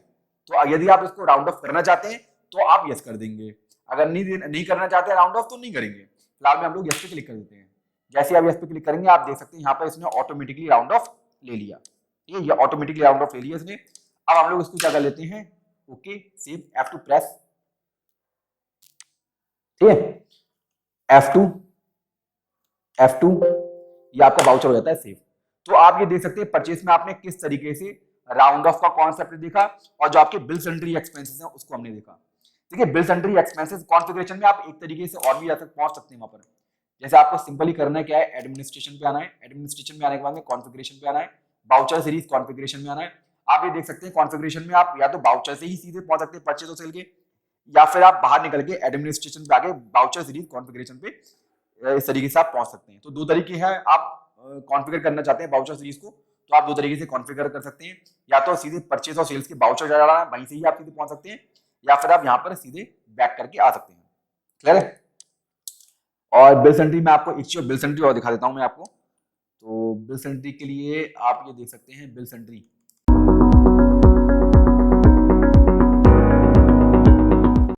तो यदि आप इसको राउंड ऑफ करना चाहते हैं तो आप यस कर देंगे, अगर नहीं करना चाहते हैं राउंड ऑफ तो नहीं करेंगे। फिलहाल में हम लोग यस पे क्लिक कर देते हैं। जैसे आप यस पे क्लिक करेंगे आप देख सकते हैं यहाँ पर इसने ऑटोमेटिकली राउंड ऑफ ले लिया। ठीक है, ये ऑटोमेटिकली राउंड ऑफ ले लिया इसने। अब हम लोग इसको क्या कर लेते हैं, ओके, सेव, F2 प्रेस। ठीक है, F2 ये आपका वाउचर हो जाता है सेव। तो आप ये देख सकते हैं परचेस में आपने किस तरीके से राउंड ऑफ का कॉन्सेप्ट देखा और जो आपके बिल सन्ड्री एक्सपेंसेस हैं उसको हमने देखा। ठीक है, बिल सन्ड्री एक्सपेंसेस कॉन्फ़िगरेशन में आप एक तरीके से और भी पहुंच सकते हैं वहां पर। जैसे आपको सिंपली करना है क्या है, एडमिनिस्ट्रेशन पे आना है, एडमिनिस्ट्रेशन में आने के बाद में कॉन्फ़िगरेशन पे आना है, बाउचर सीरीज कॉन्फ़िगरेशन में आना है। आप ये देख सकते हैं कॉन्फ़िगरेशन में आप या तो बाउचर से ही सीधे पहुंच सकते हैं परचेज और सेल के, या फिर आप बाहर निकल के एडमिनिस्ट्रेशन पे आगे बाउचर सीरीज कॉन्फ़िगरेशन पे इस तरीके से आप पहुंच सकते हैं। तो दो तरीके हैं, आप कॉन्फ़िगर करना चाहते हैं बाउचर सीरीज को तो आप दो तरीके से कॉन्फ़िगर कर सकते हैं, या तो सीधे परचेज और सेल्स के बाउचर जा रहा है वहीं से ही आप सीधे पहुंच सकते हैं, या फिर आप यहाँ पर सीधे बैक करके आ सकते हैं। क्लियर है। और बिल सन्ड्री में आपको एक चीज बिल सन्ड्री और दिखा देता हूं मैं आपको। तो बिल सन्ड्री के लिए आप ये देख सकते हैं, बिल सन्ड्री